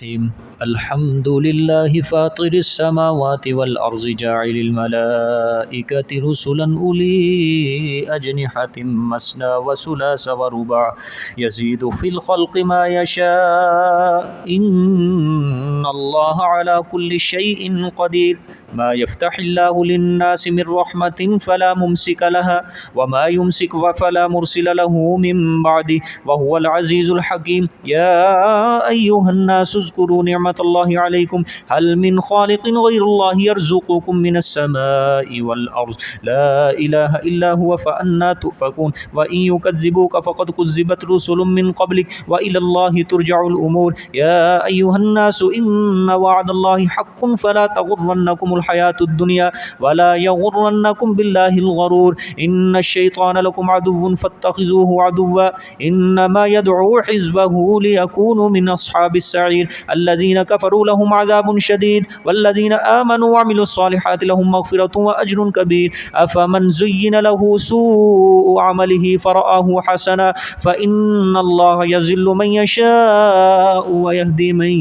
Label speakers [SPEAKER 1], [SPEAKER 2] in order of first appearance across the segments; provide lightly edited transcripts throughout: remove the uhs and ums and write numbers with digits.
[SPEAKER 1] الرحيم. الحمد لله فاطر السماوات والأرض جاعل الملائكة رسلا أولي أجنحة مثنى وثلاث ورباع يزيد في الخلق ما يشاء إن الله على كل شيء قدير. ما يفتح الله للناس من رحمة فلا ممسك لها وما يمسك فلا مرسل له من بعده وهو العزيز الحكيم. يا أيها الناس اذكروا نعمة الله عليكم هل من خالق غير الله يرزقكم من السماء والأرض لا إله إلا هو فأنى تؤفكون. وإن يكذبوك فقد كذبت رسل من قبلك وإلى الله ترجع الأمور. يا أيها الناس إن وعد الله حق فلا تغرنكم الحياة الدنيا ولا يغرنكم بالله الغرور. إن الشيطان لكم عدو فاتخذوه عدوا إنما يدعو حزبه ليكونوا من أصحاب السعير. الذين كفروا لهم عذاب شديد والذين آمنوا وعملوا الصالحات لهم مغفرة وأجر كبير. أفمن زين له سوء عمله فرآه حسنا فإن الله يذل من يشاء ويهدي من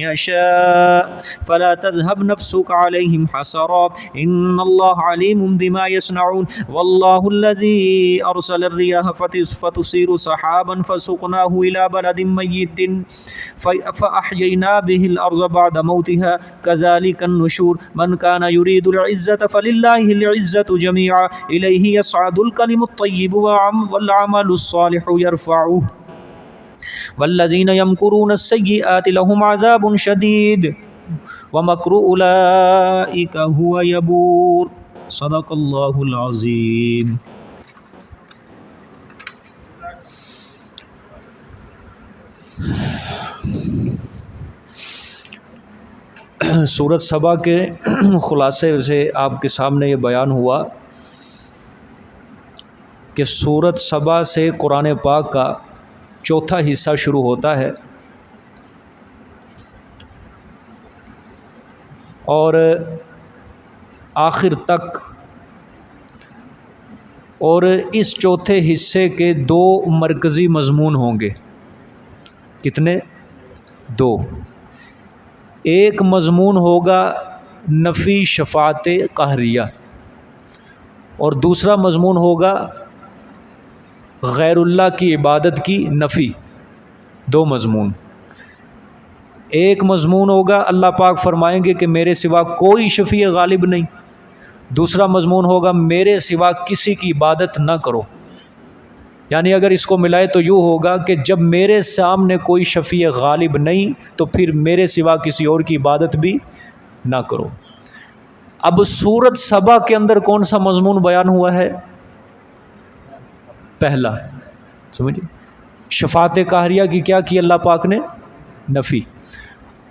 [SPEAKER 1] يشاء فلا تذهب نفسك عليهم حسرات إن الله عليم بما يصنعون. والله الذي أرسل الرياح فتثير سحابا فسقناه إلى بلد ميت فأحيينا به الأرض بعد موتها كذلك النشور. من كان يريد العزة فلله العزة جميعا إليه يصعد الكلم الطيب والعمل الصالح يرفعه والذين يمكرون السيئات لهم عذاب شديد ومكر أولئك هو يبور. صدق الله العظيم. سورۃ سبا کے خلاصے سے آپ کے سامنے یہ بیان ہوا کہ سورۃ سبا سے قرآن پاک کا چوتھا حصہ شروع ہوتا ہے اور آخر تک، اور اس چوتھے حصے کے دو مرکزی مضمون ہوں گے. کتنے؟ دو. ایک مضمون ہوگا نفی شفاعت قہریہ اور دوسرا مضمون ہوگا غیر اللہ کی عبادت کی نفی. دو مضمون. ایک مضمون ہوگا اللہ پاک فرمائیں گے کہ میرے سوا کوئی شفیع غالب نہیں. دوسرا مضمون ہوگا میرے سوا کسی کی عبادت نہ کرو. یعنی اگر اس کو ملائے تو یوں ہوگا کہ جب میرے سامنے کوئی شفیع غالب نہیں تو پھر میرے سوا کسی اور کی عبادت بھی نہ کرو. اب سورۃ سبا کے اندر کون سا مضمون بیان ہوا ہے؟ پہلا. سمجھے؟ شفاعت قہریہ کی کیا کی اللہ پاک نے؟ نفی.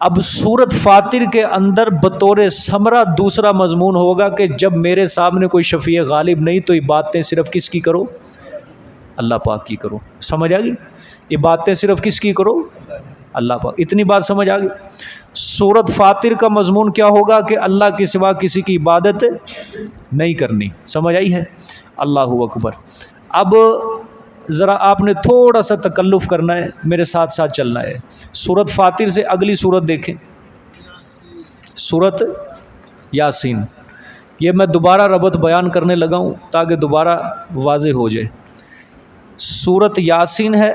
[SPEAKER 1] اب سورۃ فاطر کے اندر بطور ثمرہ دوسرا مضمون ہوگا کہ جب میرے سامنے کوئی شفیع غالب نہیں تو یہ باتیں صرف کس کی کرو؟ اللہ پاک کی کرو. سمجھ آ گئی؟ یہ باتیں صرف کس کی کرو؟ اللہ پاک. اتنی بات سمجھ آ گئی؟ سورۃ فاطر کا مضمون کیا ہوگا کہ اللہ کے سوا کسی کی عبادت نہیں کرنی. سمجھ آئی ہے؟ اللہ اکبر. اب ذرا آپ نے تھوڑا سا تکلف کرنا ہے، میرے ساتھ ساتھ چلنا ہے. سورۃ فاطر سے اگلی سورت دیکھیں، سورۃ یاسین. یہ میں دوبارہ ربط بیان کرنے لگا ہوں تاکہ دوبارہ واضح ہو جائے. سورۃ یاسین ہے،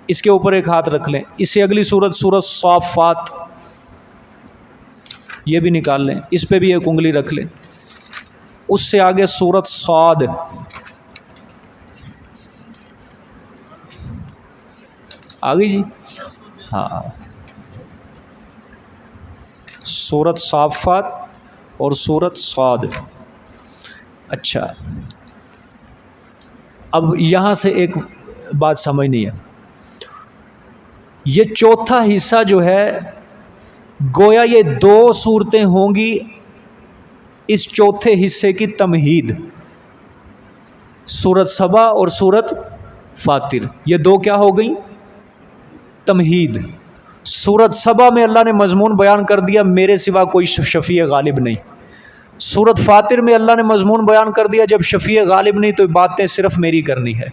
[SPEAKER 1] اس کے اوپر ایک ہاتھ رکھ لیں. اس سے اگلی سورت سورۃ صافات، یہ بھی نکال لیں، اس پہ بھی ایک انگلی رکھ لیں. اس سے آگے سورۃ صاد، آگئی جی؟ ہاں. سورۃ صافات اور سورۃ صاد. اچھا، اب یہاں سے ایک بات سمجھنی ہے. یہ چوتھا حصہ جو ہے گویا یہ دو صورتیں ہوں گی اس چوتھے حصے کی تمہید. سورۃ سبا اور سورۃ فاطر، یہ دو کیا ہو گئیں؟ تمہید. سورۃ سبا میں اللہ نے مضمون بیان کر دیا میرے سوا کوئی شفیع غالب نہیں. سورۃ فاطر میں اللہ نے مضمون بیان کر دیا جب شفیع غالب نہیں تو باتیں صرف میری کرنی ہے.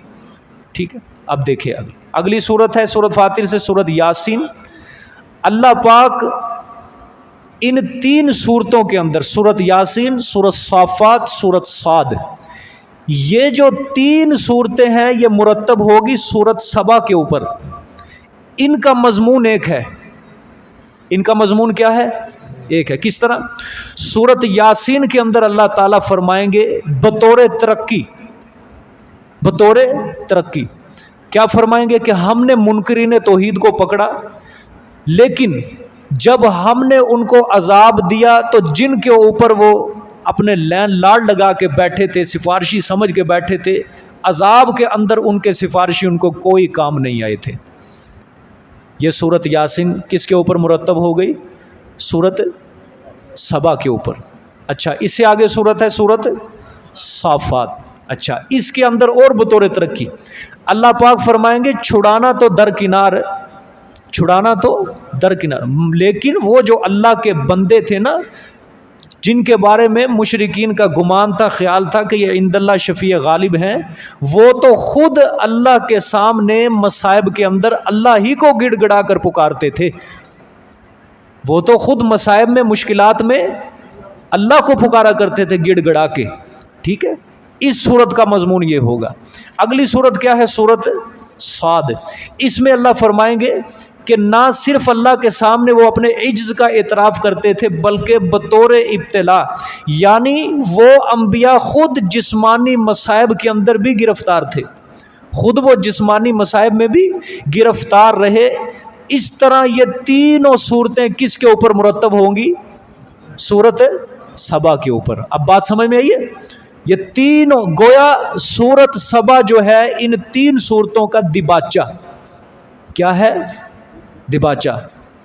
[SPEAKER 1] ٹھیک ہے؟ اب دیکھیں اگلی سورت ہے سورۃ فاطر سے سورۃ یاسین. اللہ پاک ان تین صورتوں کے اندر، سورت یاسین، سورت صافات، سورت صاد، یہ جو تین صورتیں ہیں یہ مرتب ہوگی سورت سبا کے اوپر. ان کا مضمون ایک ہے. ان کا مضمون کیا ہے؟ ایک ہے. کس طرح؟ سورت یاسین کے اندر اللہ تعالیٰ فرمائیں گے بطور ترقی، بطور ترقی کیا فرمائیں گے کہ ہم نے منکرین توحید کو پکڑا، لیکن جب ہم نے ان کو عذاب دیا تو جن کے اوپر وہ اپنے لین لاڈ لگا کے بیٹھے تھے، سفارشی سمجھ کے بیٹھے تھے، عذاب کے اندر ان کے سفارشی ان کو کوئی کام نہیں آئے تھے. یہ سورت یاسین کس کے اوپر مرتب ہو گئی؟ سورت سبا کے اوپر. اچھا، اس سے آگے سورت ہے سورت صافات. اچھا، اس کے اندر اور بطور ترقی اللہ پاک فرمائیں گے چھڑانا تو درکنار، چھڑانا تو درکنار، لیکن وہ جو اللہ کے بندے تھے نا، جن کے بارے میں مشرکین کا گمان تھا، خیال تھا کہ یہ عند اللہ شفیع غالب ہیں، وہ تو خود اللہ کے سامنے مصائب کے اندر اللہ ہی کو گڑ گڑا کر پکارتے تھے. وہ تو خود مصائب میں، مشکلات میں اللہ کو پکارا کرتے تھے گڑ گڑا کے. ٹھیک ہے، اس صورت کا مضمون یہ ہوگا. اگلی صورت کیا ہے؟ صورت صاد. اس میں اللہ فرمائیں گے کہ نہ صرف اللہ کے سامنے وہ اپنے عجز کا اعتراف کرتے تھے، بلکہ بطور ابتلا، یعنی وہ انبیاء خود جسمانی مصائب کے اندر بھی گرفتار تھے، خود وہ جسمانی مصائب میں بھی گرفتار رہے. اس طرح یہ تینوں صورتیں کس کے اوپر مرتب ہوں گی؟ سورت سبا کے اوپر. اب بات سمجھ میں آئی ہے؟ یہ تینوں گویا سورت سبا جو ہے ان تین صورتوں کا دباچہ کیا ہے؟ دباچہ.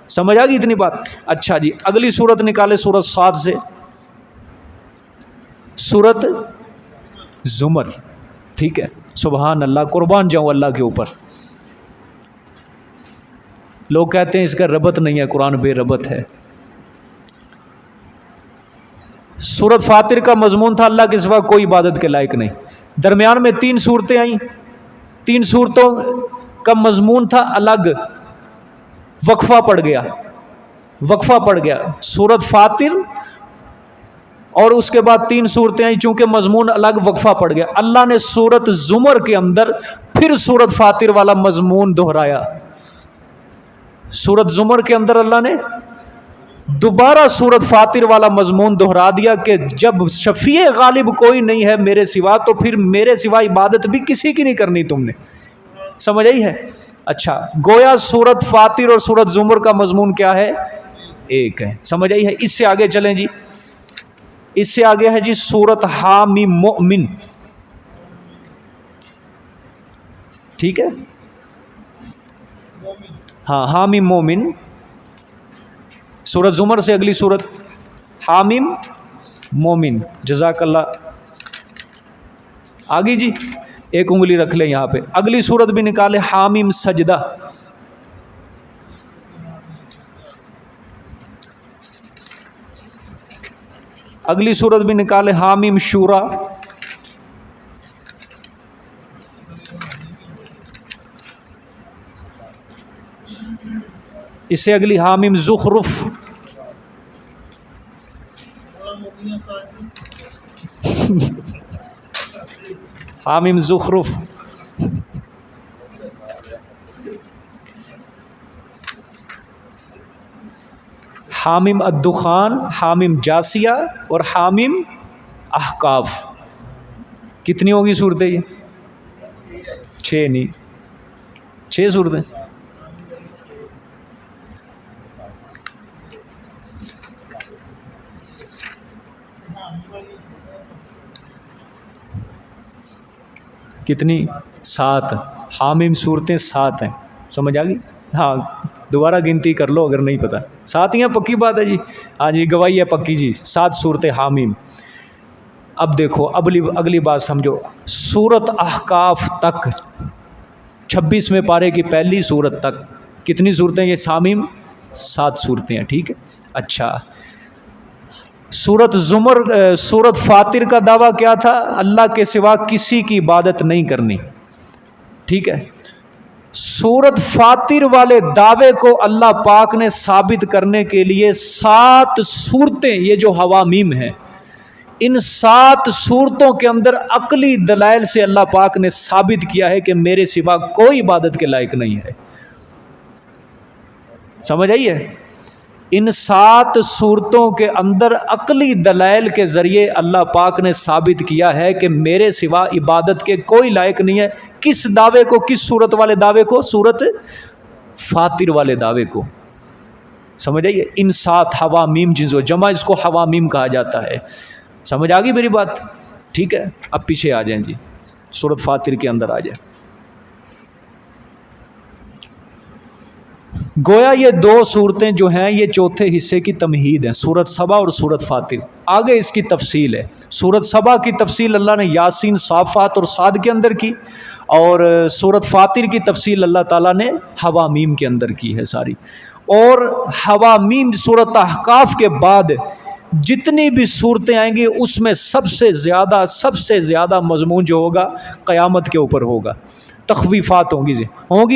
[SPEAKER 1] سمجھ آ گئی اتنی بات؟ اچھا جی، اگلی صورت نکالے سورت صاد سے، سورت زمر. ٹھیک ہے، سبحان اللہ، قربان جاؤں اللہ کے اوپر. لوگ کہتے ہیں اس کا ربط نہیں ہے، قرآن بے ربط ہے. سورت فاتر کا مضمون تھا اللہ کے سوا کوئی عبادت کے لائق نہیں. درمیان میں تین صورتیں آئیں، تین صورتوں کا مضمون تھا الگ، وقفہ پڑ گیا، وقفہ پڑ گیا. سورت فاتر اور اس کے بعد تین صورتیں آئیں، چونکہ مضمون الگ، وقفہ پڑ گیا. اللہ نے سورت زمر کے اندر پھر سورت فاتر والا مضمون دہرایا. سورت زمر کے اندر اللہ نے دوبارہ سورت فاتر والا مضمون دہرا دیا کہ جب شفیع غالب کوئی نہیں ہے میرے سوا، تو پھر میرے سوا عبادت بھی کسی کی نہیں کرنی تم نے. سمجھ آئی ہے؟ اچھا، گویا سورت فاتر اور سورت زمر کا مضمون کیا ہے؟ ایک ہے. سمجھ آئی ہے؟ اس سے آگے چلیں جی، اس سے آگے ہے جی سورت حامیم مومن. ٹھیک ہے، ہاں، حامیم مومن. سورت زمر سے اگلی سورت حامیم مومن. جزاک اللہ. آگی جی، ایک انگلی رکھ لیں یہاں پہ. اگلی سورت بھی نکالے حامیم سجدہ. اگلی سورت بھی نکالے حامیم شورا. اس سے اگلی حامیم زخرف. حامیم زخرف. حامیم الدخان، حامیم جاسیہ اور حامیم احقاف. کتنی ہوگی صورتیں یہ؟ 6 نہیں، 6 صورتیں. کتنی؟ 7. حامیم صورتیں 7 ہیں. سمجھ آ گئی؟ ہاں، دوبارہ گنتی کر لو اگر نہیں پتہ. 7 ہی ہیں، پکی بات ہے جی. ہاں جی، گواہی ہے پکی جی. 7 صورتیں حامیم. اب دیکھو اگلی بات سمجھو. سورت احقاف تک 26ویں پارے کی پہلی سورت تک کتنی صورتیں؟ یہ حامیم 7 صورتیں ہیں. ٹھیک ہے. اچھا، سورت زمر، سورت فاتر کا دعویٰ کیا تھا؟ اللہ کے سوا کسی کی عبادت نہیں کرنی. ٹھیک ہے. سورت فاطر والے دعوے کو اللہ پاک نے ثابت کرنے کے لیے 7 صورتیں، یہ جو حوامیم ہیں، ان 7 صورتوں کے اندر عقلی دلائل سے اللہ پاک نے ثابت کیا ہے کہ میرے سوا کوئی عبادت کے لائق نہیں ہے. سمجھ آئی ہے؟ ان 7 صورتوں کے اندر عقلی دلائل کے ذریعے اللہ پاک نے ثابت کیا ہے کہ میرے سوا عبادت کے کوئی لائق نہیں ہے. کس دعوے کو؟ کس صورت والے دعوے کو؟ صورت فاطر والے دعوے کو. سمجھ آئیے؟ ان 7 حوامیم جنسوں جمع اس کو حوامیم کہا جاتا ہے. سمجھ آ گئی میری بات؟ ٹھیک ہے، اب پیچھے آ جائیں جی، سورت فاطر کے اندر آ جائیں. گویا یہ 2 صورتیں جو ہیں یہ چوتھے حصے کی تمہید ہیں، سورت سبا اور سورت فاطر. آگے اس کی تفصیل ہے. سورت سبا کی تفصیل اللہ نے یاسین، صافات اور صاد کے اندر کی، اور سورت فاطر کی تفصیل اللہ تعالیٰ نے حوامیم کے اندر کی ہے ساری. اور حوامیم سورت احقاف کے بعد جتنی بھی صورتیں آئیں گی اس میں سب سے زیادہ مضمون جو ہوگا قیامت کے اوپر ہوگا. تخویفات ہوں گی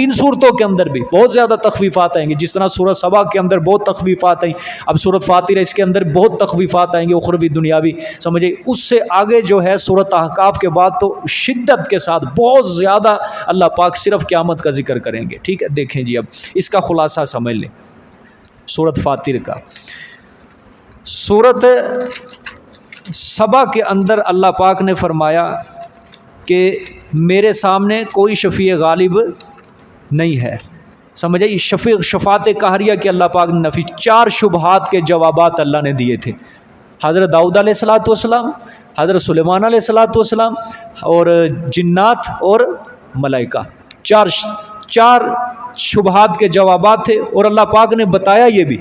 [SPEAKER 1] ان صورتوں کے اندر بھی بہت زیادہ تخویفات آئیں گی. جس طرح سورۃ سبا کے اندر بہت تخویفات آئیں، اب سورۃ فاطر اس کے اندر بہت تخویفات آئیں گے اخروی دنیاوی. سمجھے؟ اس سے آگے جو ہے سورۃ احقاف کے بعد تو شدت کے ساتھ بہت زیادہ اللہ پاک صرف قیامت کا ذکر کریں گے. ٹھیک ہے، دیکھیں جی اب اس کا خلاصہ سمجھ لیں. سورۃ فاطر کا، سورۃ سبا کے اندر اللہ پاک نے فرمایا کہ میرے سامنے کوئی شفیع غالب نہیں ہے. سمجھے؟ شفاعت قہریہ کی اللہ پاک نے نفی. 4 شبہات کے جوابات اللہ نے دیے تھے. حضرت داؤد علیہ الصلوۃ والسلام، حضرت سلیمان علیہ الصلوۃ والسلام، اور جنات اور ملائکہ. 4 شبہات کے جوابات تھے. اور اللہ پاک نے بتایا یہ بھی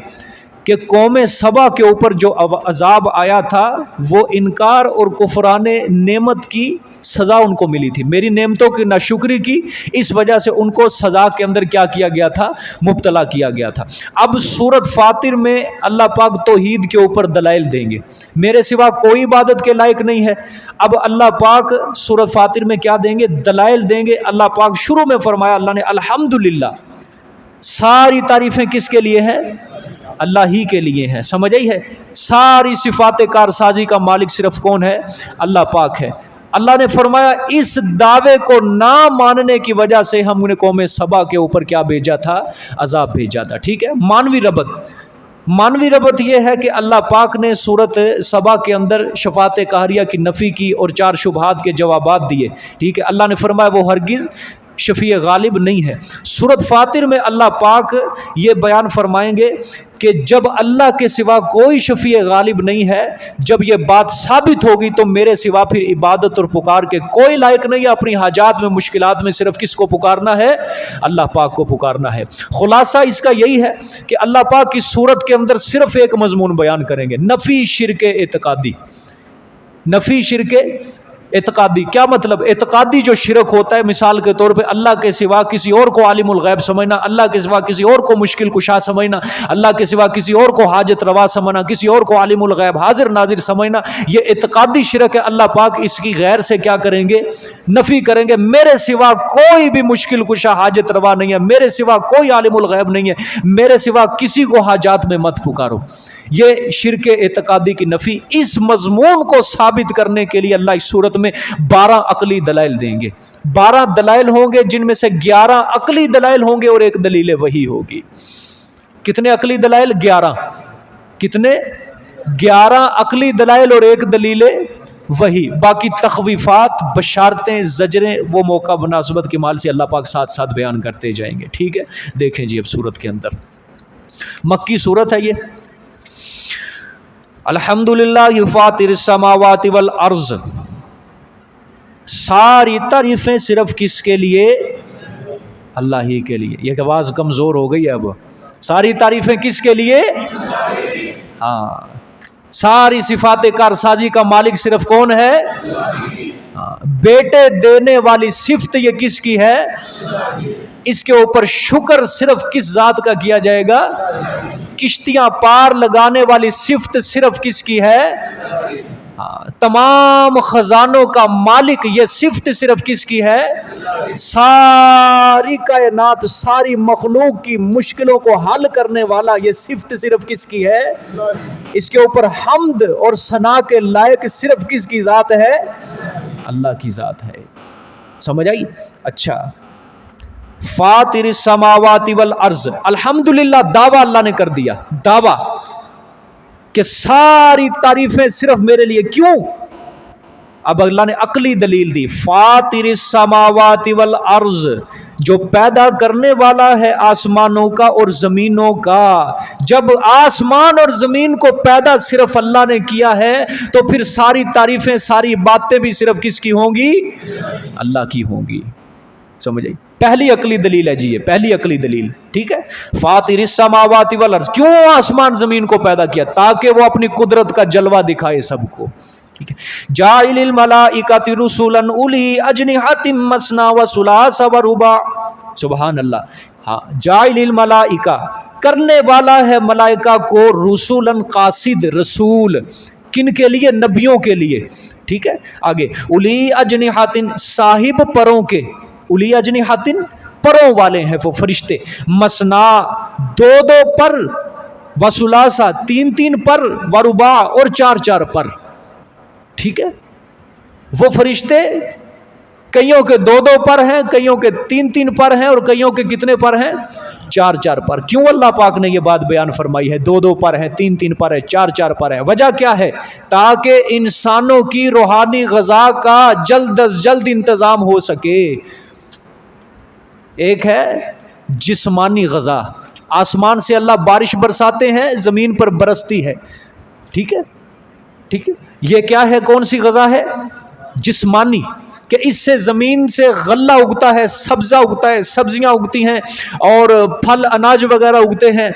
[SPEAKER 1] کہ قوم سبا کے اوپر جو عذاب آیا تھا وہ انکار اور کفران نعمت کی سزا ان کو ملی تھی. میری نعمتوں کی ناشکری کی، اس وجہ سے ان کو سزا کے اندر کیا کیا گیا تھا؟ مبتلا کیا گیا تھا. اب سورت فاطر میں اللہ پاک توحید کے اوپر دلائل دیں گے، میرے سوا کوئی عبادت کے لائق نہیں ہے. اب اللہ پاک سورت فاطر میں کیا دیں گے؟ دلائل دیں گے. اللہ پاک شروع میں فرمایا اللہ نے الحمدللہ، ساری تعریفیں کس کے لیے ہیں؟ اللہ ہی کے لیے ہیں. سمجھ آئی ہے؟ ساری صفات کارسازی کا مالک صرف کون ہے؟ اللہ پاک ہے. اللہ نے فرمایا اس دعوے کو نہ ماننے کی وجہ سے ہم نے قوم سبا کے اوپر کیا بھیجا تھا؟ عذاب بھیجا تھا. ٹھیک ہے، مانوی ربط یہ ہے کہ اللہ پاک نے سورت سبا کے اندر شفاعت قہریہ کی نفی کی اور 4 شبہات کے جوابات دیے. ٹھیک ہے، اللہ نے فرمایا وہ ہرگز شفیع غالب نہیں ہے. سورت فاطر میں اللہ پاک یہ بیان فرمائیں گے کہ جب اللہ کے سوا کوئی شفیع غالب نہیں ہے، جب یہ بات ثابت ہوگی تو میرے سوا پھر عبادت اور پکار کے کوئی لائق نہیں ہے. اپنی حاجات میں، مشکلات میں صرف کس کو پکارنا ہے؟ اللہ پاک کو پکارنا ہے. خلاصہ اس کا یہی ہے کہ اللہ پاک کی صورت کے اندر صرف ایک مضمون بیان کریں گے، نفی شرک اعتقادی. نفی شرک اعتقادی کیا مطلب؟ اعتقادی جو شرک ہوتا ہے، مثال کے طور پہ اللہ کے سوا کسی اور کو عالم الغیب سمجھنا، اللہ کے سوا کسی اور کو مشکل کشا سمجھنا، اللہ کے سوا کسی اور کو حاجت روا سمجھنا، کسی اور کو عالم الغیب حاضر ناظر سمجھنا، یہ اعتقادی شرک ہے. اللہ پاک اس کی غیر سے کیا کریں گے؟ نفی کریں گے. میرے سوا کوئی بھی مشکل کشا حاجت روا نہیں ہے، میرے سوا کوئی عالم الغیب نہیں ہے، میرے سوا کسی کو حاجات میں مت پکارو. یہ شرک اعتقادی کی نفی. اس مضمون کو ثابت کرنے کے لیے اللہ اس صورت میں 12 عقلی دلائل دیں گے. 12 دلائل ہوں گے جن میں سے 11 عقلی دلائل ہوں گے اور ایک دلیل وحی ہوگی. کتنے عقلی دلائل؟ 11. کتنے؟ 11 عقلی دلائل اور ایک دلیل وحی. باقی تخویفات، بشارتیں، زجریں وہ موقع مناسبت کے مال سے اللہ پاک ساتھ ساتھ بیان کرتے جائیں گے. ٹھیک ہے، دیکھیں جی اب صورت کے اندر مکی صورت ہے یہ. الحمدللہ فاطر السماوات والارض، ساری تعریفیں صرف کس کے لیے؟ اللہ ہی کے لیے. یہ آواز کمزور ہو گئی ہے اب. ساری تعریفیں کس کے لیے؟ ہاں، ساری صفات کارسازی کا مالک صرف کون ہے؟ بیٹے دینے والی صفت یہ کس کی ہے؟ اس کے اوپر شکر صرف کس ذات کا کیا جائے گا؟ کشتیاں پار لگانے والی صفت صرف کس کی ہے؟ تمام خزانوں کا مالک، یہ صفت صرف کس کی ہے؟ ساری کائنات، ساری مخلوق کی مشکلوں کو حل کرنے والا یہ صفت صرف کس کی ہے؟ اس کے اوپر حمد اور ثنا کے لائق صرف کس کی ذات ہے؟ اللہ کی ذات ہے. سمجھ آئی؟ اچھا، فاطر السماوات والارض، الحمدللہ دعویٰ اللہ نے کر دیا، دعویٰ کہ ساری تعریفیں صرف میرے لیے. کیوں؟ اب اللہ نے عقلی دلیل دی. فاطر السماوات والارض، جو پیدا کرنے والا ہے آسمانوں کا اور زمینوں کا. جب آسمان اور زمین کو پیدا صرف اللہ نے کیا ہے تو پھر ساری تعریفیں، ساری باتیں بھی صرف کس کی ہوں گی؟ اللہ کی ہوں گی. سمجھ آئی؟ پہلی عقلی دلیل ہے جی، یہ پہلی عقلی دلیل. ٹھیک ہے، فاطر السماوات والارض، کیوں آسمان زمین کو پیدا کیا؟ تاکہ وہ اپنی قدرت کا جلوہ دکھائے سب کو. ٹھیک ہے، جاعل الملائکۃ رسلا اولی اجنحۃ مثنی وثلاث ورباع. سبحان اللہ. ہاں، جاعل الملائکہ، کرنے والا ہے ملائکہ کو، رسولا قاصد، رسول کن کے لیے؟ نبیوں کے لیے. ٹھیک ہے، آگے اولی اجنحۃ، صاحب پروں کے، اولی اجنحۃ پروں والے ہیں وہ فرشتے. مثنا، دو دو پر، وثلاثا، تین تین پر، ورباع، اور چار چار پر. ٹھیک ہے، وہ فرشتے کئیوں کے دو دو پر ہیں، کئیوں کے تین تین پر ہیں، اور کئیوں کے کتنے پر ہیں؟ چار چار پر. کیوں اللہ پاک نے یہ بات بیان فرمائی ہے؟ دو دو پر ہیں، تین تین پر ہے، چار چار پر ہے. وجہ کیا ہے؟ تاکہ انسانوں کی روحانی غذا کا جلد از جلد انتظام ہو سکے. ایک ہے جسمانی غذا، آسمان سے اللہ بارش برساتے ہیں، زمین پر برستی ہے. ٹھیک ہے، ٹھیک ہے، یہ کیا ہے؟ کون سی غذا ہے؟ جسمانی، کہ اس سے زمین سے غلہ اگتا ہے، سبزہ اگتا ہے، سبزیاں اگتی ہیں، اور پھل اناج وغیرہ اگتے ہیں،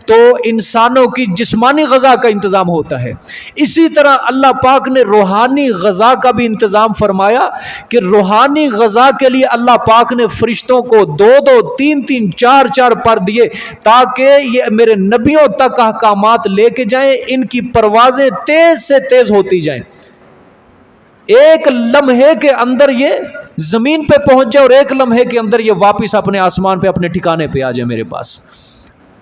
[SPEAKER 1] تو انسانوں کی جسمانی غذا کا انتظام ہوتا ہے. اسی طرح اللہ پاک نے روحانی غذا کا بھی انتظام فرمایا کہ روحانی غذا کے لیے اللہ پاک نے فرشتوں کو دو دو، تین تین، چار چار پر دیے، تاکہ یہ میرے نبیوں تک احکامات لے کے جائیں، ان کی پروازیں تیز سے تیز ہوتی جائیں. ایک لمحے کے اندر یہ زمین پہ پہنچ جائے، اور ایک لمحے کے اندر یہ واپس اپنے آسمان پہ، اپنے ٹھکانے پہ آ جائے میرے پاس.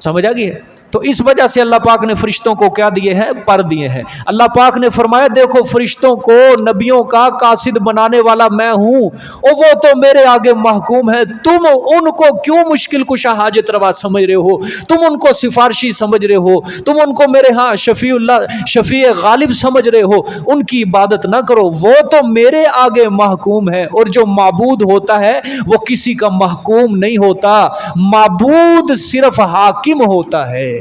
[SPEAKER 1] سمجھ آ گئی ہے؟ تو اس وجہ سے اللہ پاک نے فرشتوں کو کیا دیے ہیں؟ پر دیے ہیں. اللہ پاک نے فرمایا دیکھو فرشتوں کو نبیوں کا قاصد بنانے والا میں ہوں، اور وہ تو میرے آگے محکوم ہے. تم ان کو کیوں مشکل کشا حاجت روا سمجھ رہے ہو؟ تم ان کو سفارشی سمجھ رہے ہو؟ تم ان کو میرے ہاں شفیع غالب سمجھ رہے ہو؟ ان کی عبادت نہ کرو، وہ تو میرے آگے محکوم ہے. اور جو معبود ہوتا ہے وہ کسی کا محکوم نہیں ہوتا، معبود صرف حاکم ہوتا ہے.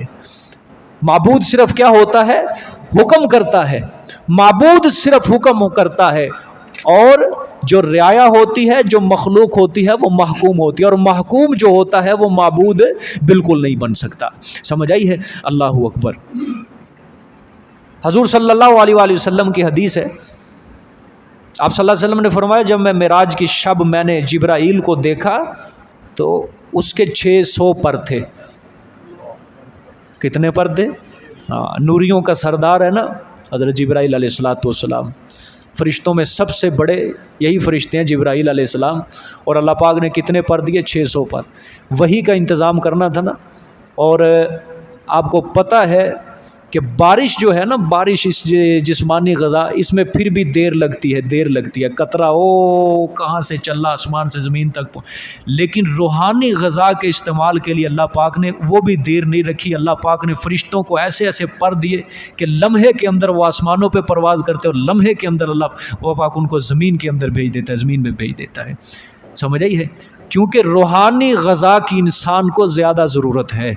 [SPEAKER 1] معبود صرف کیا ہوتا ہے؟ حکم کرتا ہے. معبود صرف حکم کرتا ہے، اور جو رعایا ہوتی ہے، جو مخلوق ہوتی ہے، وہ محکوم ہوتی ہے. اور محکوم جو ہوتا ہے وہ معبود بالکل نہیں بن سکتا. سمجھ آئی ہے؟ اللہ اکبر. حضور صلی اللہ علیہ وآلہ وسلم کی حدیث ہے، آپ صلی اللہ علیہ وسلم نے فرمایا جب میں معراج کی شب میں نے جبرائیل کو دیکھا تو اس کے 600 پر تھے. کتنے پر تھے؟ نوریوں کا سردار ہے نا حضرت جبرائیل علیہ الصلوۃ والسلام. فرشتوں میں سب سے بڑے یہی فرشتے ہیں، جبرائیل علیہ السلام. اور اللہ پاک نے کتنے پر دیے؟ 600 پر. وہی کا انتظام کرنا تھا نا. اور آپ کو پتہ ہے کہ بارش جو ہے نا، بارش اس جسمانی غذا، اس میں پھر بھی دیر لگتی ہے. قطرہ کہاں سے چلا آسمان سے زمین تک. لیکن روحانی غذا کے استعمال کے لیے اللہ پاک نے وہ بھی دیر نہیں رکھی. اللہ پاک نے فرشتوں کو ایسے ایسے پر دیے کہ لمحے کے اندر وہ آسمانوں پہ پرواز کرتے، اور لمحے کے اندر اللہ پاک ان کو زمین کے اندر بھیج دیتا ہے، زمین میں بھیج دیتا ہے. سمجھ آئی ہے؟ کیونکہ روحانی غذا کی انسان کو زیادہ ضرورت ہے.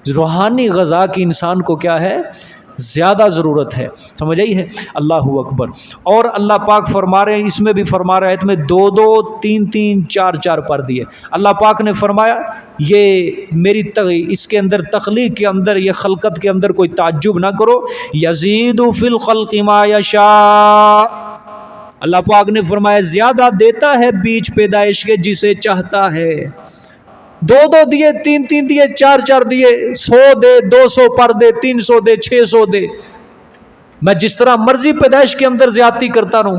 [SPEAKER 1] روحانی غذا کی انسان کو کیا ہے؟ زیادہ ضرورت ہے. سمجھ آئی ہے؟ اللہ اکبر. اور اللہ پاک فرما رہے ہیں، اس میں بھی فرما رہے ہیں، تمہیں دو دو، تین تین، چار چار پر دیے. اللہ پاک نے فرمایا یہ میری اس کے اندر تخلیق کے اندر، یہ خلقت کے اندر کوئی تعجب نہ کرو. یزید فی الخلق ما یشاء. اللہ پاک نے فرمایا زیادہ دیتا ہے بیچ پیدائش کے جسے چاہتا ہے. دو دو دیے، تین تین دیے، چار چار دیے، 100 دے، 200 پر دے، 300 دے، 600 دے. میں جس طرح مرضی پیدائش کے اندر زیادتی کرتا رہوں،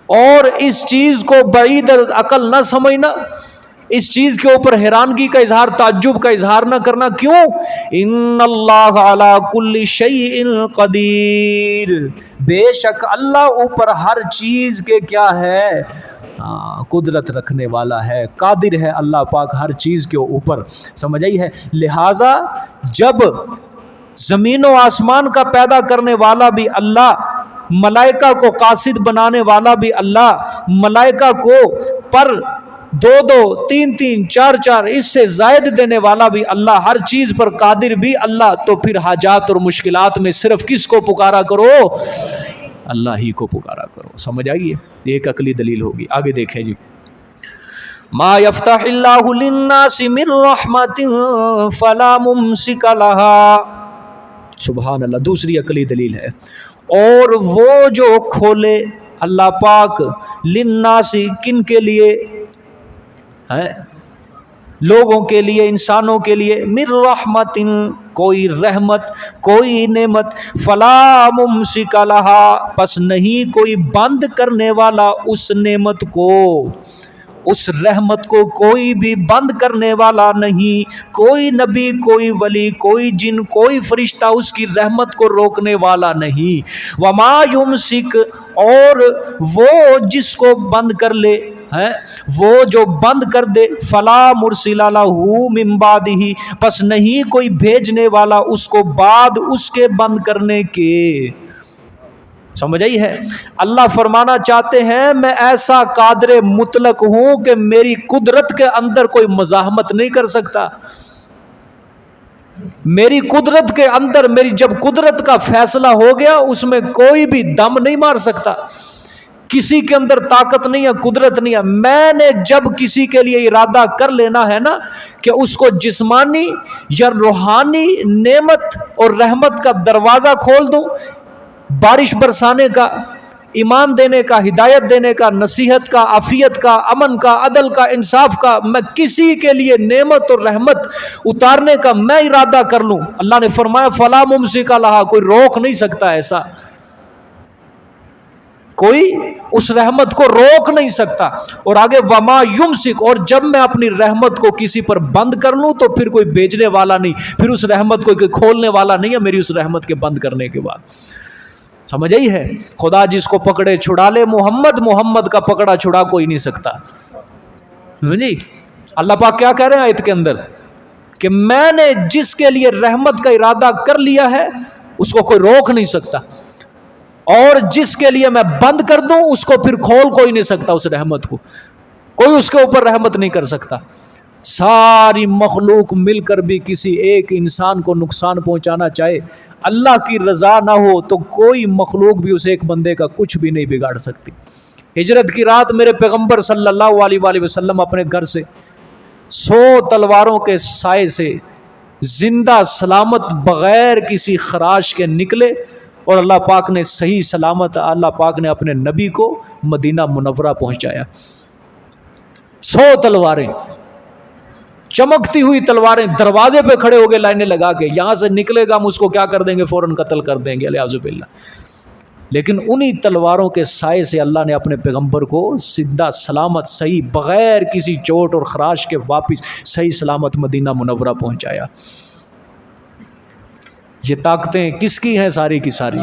[SPEAKER 1] اور اس چیز کو بعید عقل نہ سمجھنا، اس چیز کے اوپر حیرانگی کا اظہار، تعجب کا اظہار نہ کرنا. کیوں؟ ان اللہ علی کل شیء قدیر، بے شک اللہ اوپر ہر چیز کے کیا ہے، قدرت رکھنے والا ہے، قادر ہے اللہ پاک ہر چیز کے اوپر. سمجھ آئی ہے؟ لہٰذا جب زمین و آسمان کا پیدا کرنے والا بھی اللہ، ملائکہ کو قاصد بنانے والا بھی اللہ، ملائکہ کو پر 2 3 4 اس سے زائد دینے والا بھی اللہ، ہر چیز پر قادر بھی اللہ، تو پھر حاجات اور مشکلات میں صرف کس کو پکارا کرو؟ اللہ ہی کو پکارا کرو. سمجھ آئیے؟ ایک عقلی دلیل ہوگی. آگے دیکھیں جی، ما یفتح اللہ للناس من رحمت فلا ممسک لها. سبحان اللہ. دوسری عقلی دلیل ہے، اور وہ جو کھولے اللہ پاک للناس، کن کے لیے؟ لوگوں کے لیے، انسانوں کے لیے، من رحمت، کوئی رحمت، کوئی نعمت، فلا ممسک لها، پس نہیں کوئی بند کرنے والا اس نعمت کو، اس رحمت کو کوئی بھی بند کرنے والا نہیں. کوئی نبی، کوئی ولی، کوئی جن، کوئی فرشتہ اس کی رحمت کو روکنے والا نہیں. وما یمسک، اور وہ جس کو بند کر لے، وہ جو بند کر دے، فلا مرسل لہ من بعدہ، پس نہیں کوئی بھیجنے والا اس کو بعد اس کے بند کرنے کے. سمجھ آئی ہے؟ اللہ فرمانا چاہتے ہیں میں ایسا قادر مطلق ہوں کہ میری قدرت کے اندر کوئی مزاحمت نہیں کر سکتا. میری قدرت کے اندر، میری جب قدرت کا فیصلہ ہو گیا، اس میں کوئی بھی دم نہیں مار سکتا. کسی کے اندر طاقت نہیں ہے، قدرت نہیں ہے. میں نے جب کسی کے لیے ارادہ کر لینا ہے نا کہ اس کو جسمانی یا روحانی نعمت اور رحمت کا دروازہ کھول دوں، بارش برسانے کا، ایمان دینے کا، ہدایت دینے کا، نصیحت کا، عافیت کا، امن کا، عدل کا، انصاف کا، میں کسی کے لیے نعمت اور رحمت اتارنے کا میں ارادہ کر لوں، اللہ نے فرمایا فلا ممسک لہا، کوئی روک نہیں سکتا. ایسا کوئی اس رحمت کو روک نہیں سکتا. اور آگے وما یمسک، اور جب میں اپنی رحمت کو کسی پر بند کر لوں تو پھر کوئی بیچنے والا نہیں، پھر اس رحمت کو کوئی کھولنے والا نہیں ہے میری اس رحمت کے بند کرنے کے بعد. سمجھ آئی ہے؟ خدا جس کو پکڑے چھڑا لے، محمد کا پکڑا چھڑا کوئی نہیں سکتا. جی اللہ پاک کیا کہہ رہے ہیں آیت کے اندر کہ میں نے جس کے لیے رحمت کا ارادہ کر لیا ہے اس کو کوئی روک نہیں سکتا، اور جس کے لیے میں بند کر دوں اس کو پھر کھول کوئی نہیں سکتا. اس رحمت کو کوئی اس کے اوپر رحمت نہیں کر سکتا. ساری مخلوق مل کر بھی کسی ایک انسان کو نقصان پہنچانا چاہے، اللہ کی رضا نہ ہو تو کوئی مخلوق بھی اس ایک بندے کا کچھ بھی نہیں بگاڑ سکتی. ہجرت کی رات میرے پیغمبر صلی اللہ علیہ وآلہ وسلم اپنے گھر سے 100 تلواروں کے سائے سے زندہ سلامت بغیر کسی خراش کے نکلے، اور اللہ پاک نے صحیح سلامت، اللہ پاک نے اپنے نبی کو مدینہ منورہ پہنچایا. 100 تلواریں، چمکتی ہوئی تلواریں، دروازے پہ کھڑے ہو گئے لائنیں لگا کے، یہاں سے نکلے گا ہم اس کو کیا کر دیں گے، فوراً قتل کر دیں گے، الیاذ باللہ. لیکن انہی تلواروں کے سائے سے اللہ نے اپنے پیغمبر کو زندہ سلامت صحیح بغیر کسی چوٹ اور خراش کے واپس صحیح سلامت مدینہ منورہ پہنچایا. یہ طاقتیں کس کی ہیں؟ ساری کی ساری.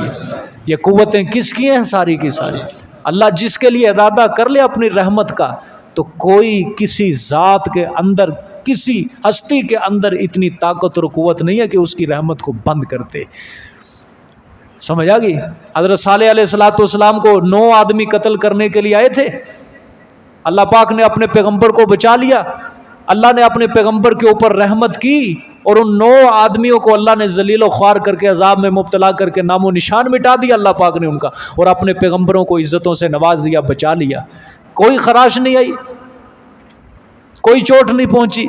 [SPEAKER 1] یہ قوتیں کس کی ہیں؟ ساری کی ساری. اللہ جس کے لیے ارادہ کر لے اپنی رحمت کا، تو کوئی کسی ذات کے اندر، کسی ہستی کے اندر اتنی طاقت اور قوت نہیں ہے کہ اس کی رحمت کو بند کرتے. سمجھ آ گئی؟ حضرت صالح علیہ السلام کو 9 آدمی قتل کرنے کے لیے آئے تھے، اللہ پاک نے اپنے پیغمبر کو بچا لیا. اللہ نے اپنے پیغمبر کے اوپر رحمت کی، اور ان 9 آدمیوں کو اللہ نے ذلیل و خوار کر کے عذاب میں مبتلا کر کے نام و نشان مٹا دیا اللہ پاک نے ان کا، اور اپنے پیغمبروں کو عزتوں سے نواز دیا، بچا لیا. کوئی خراش نہیں آئی، کوئی چوٹ نہیں پہنچی،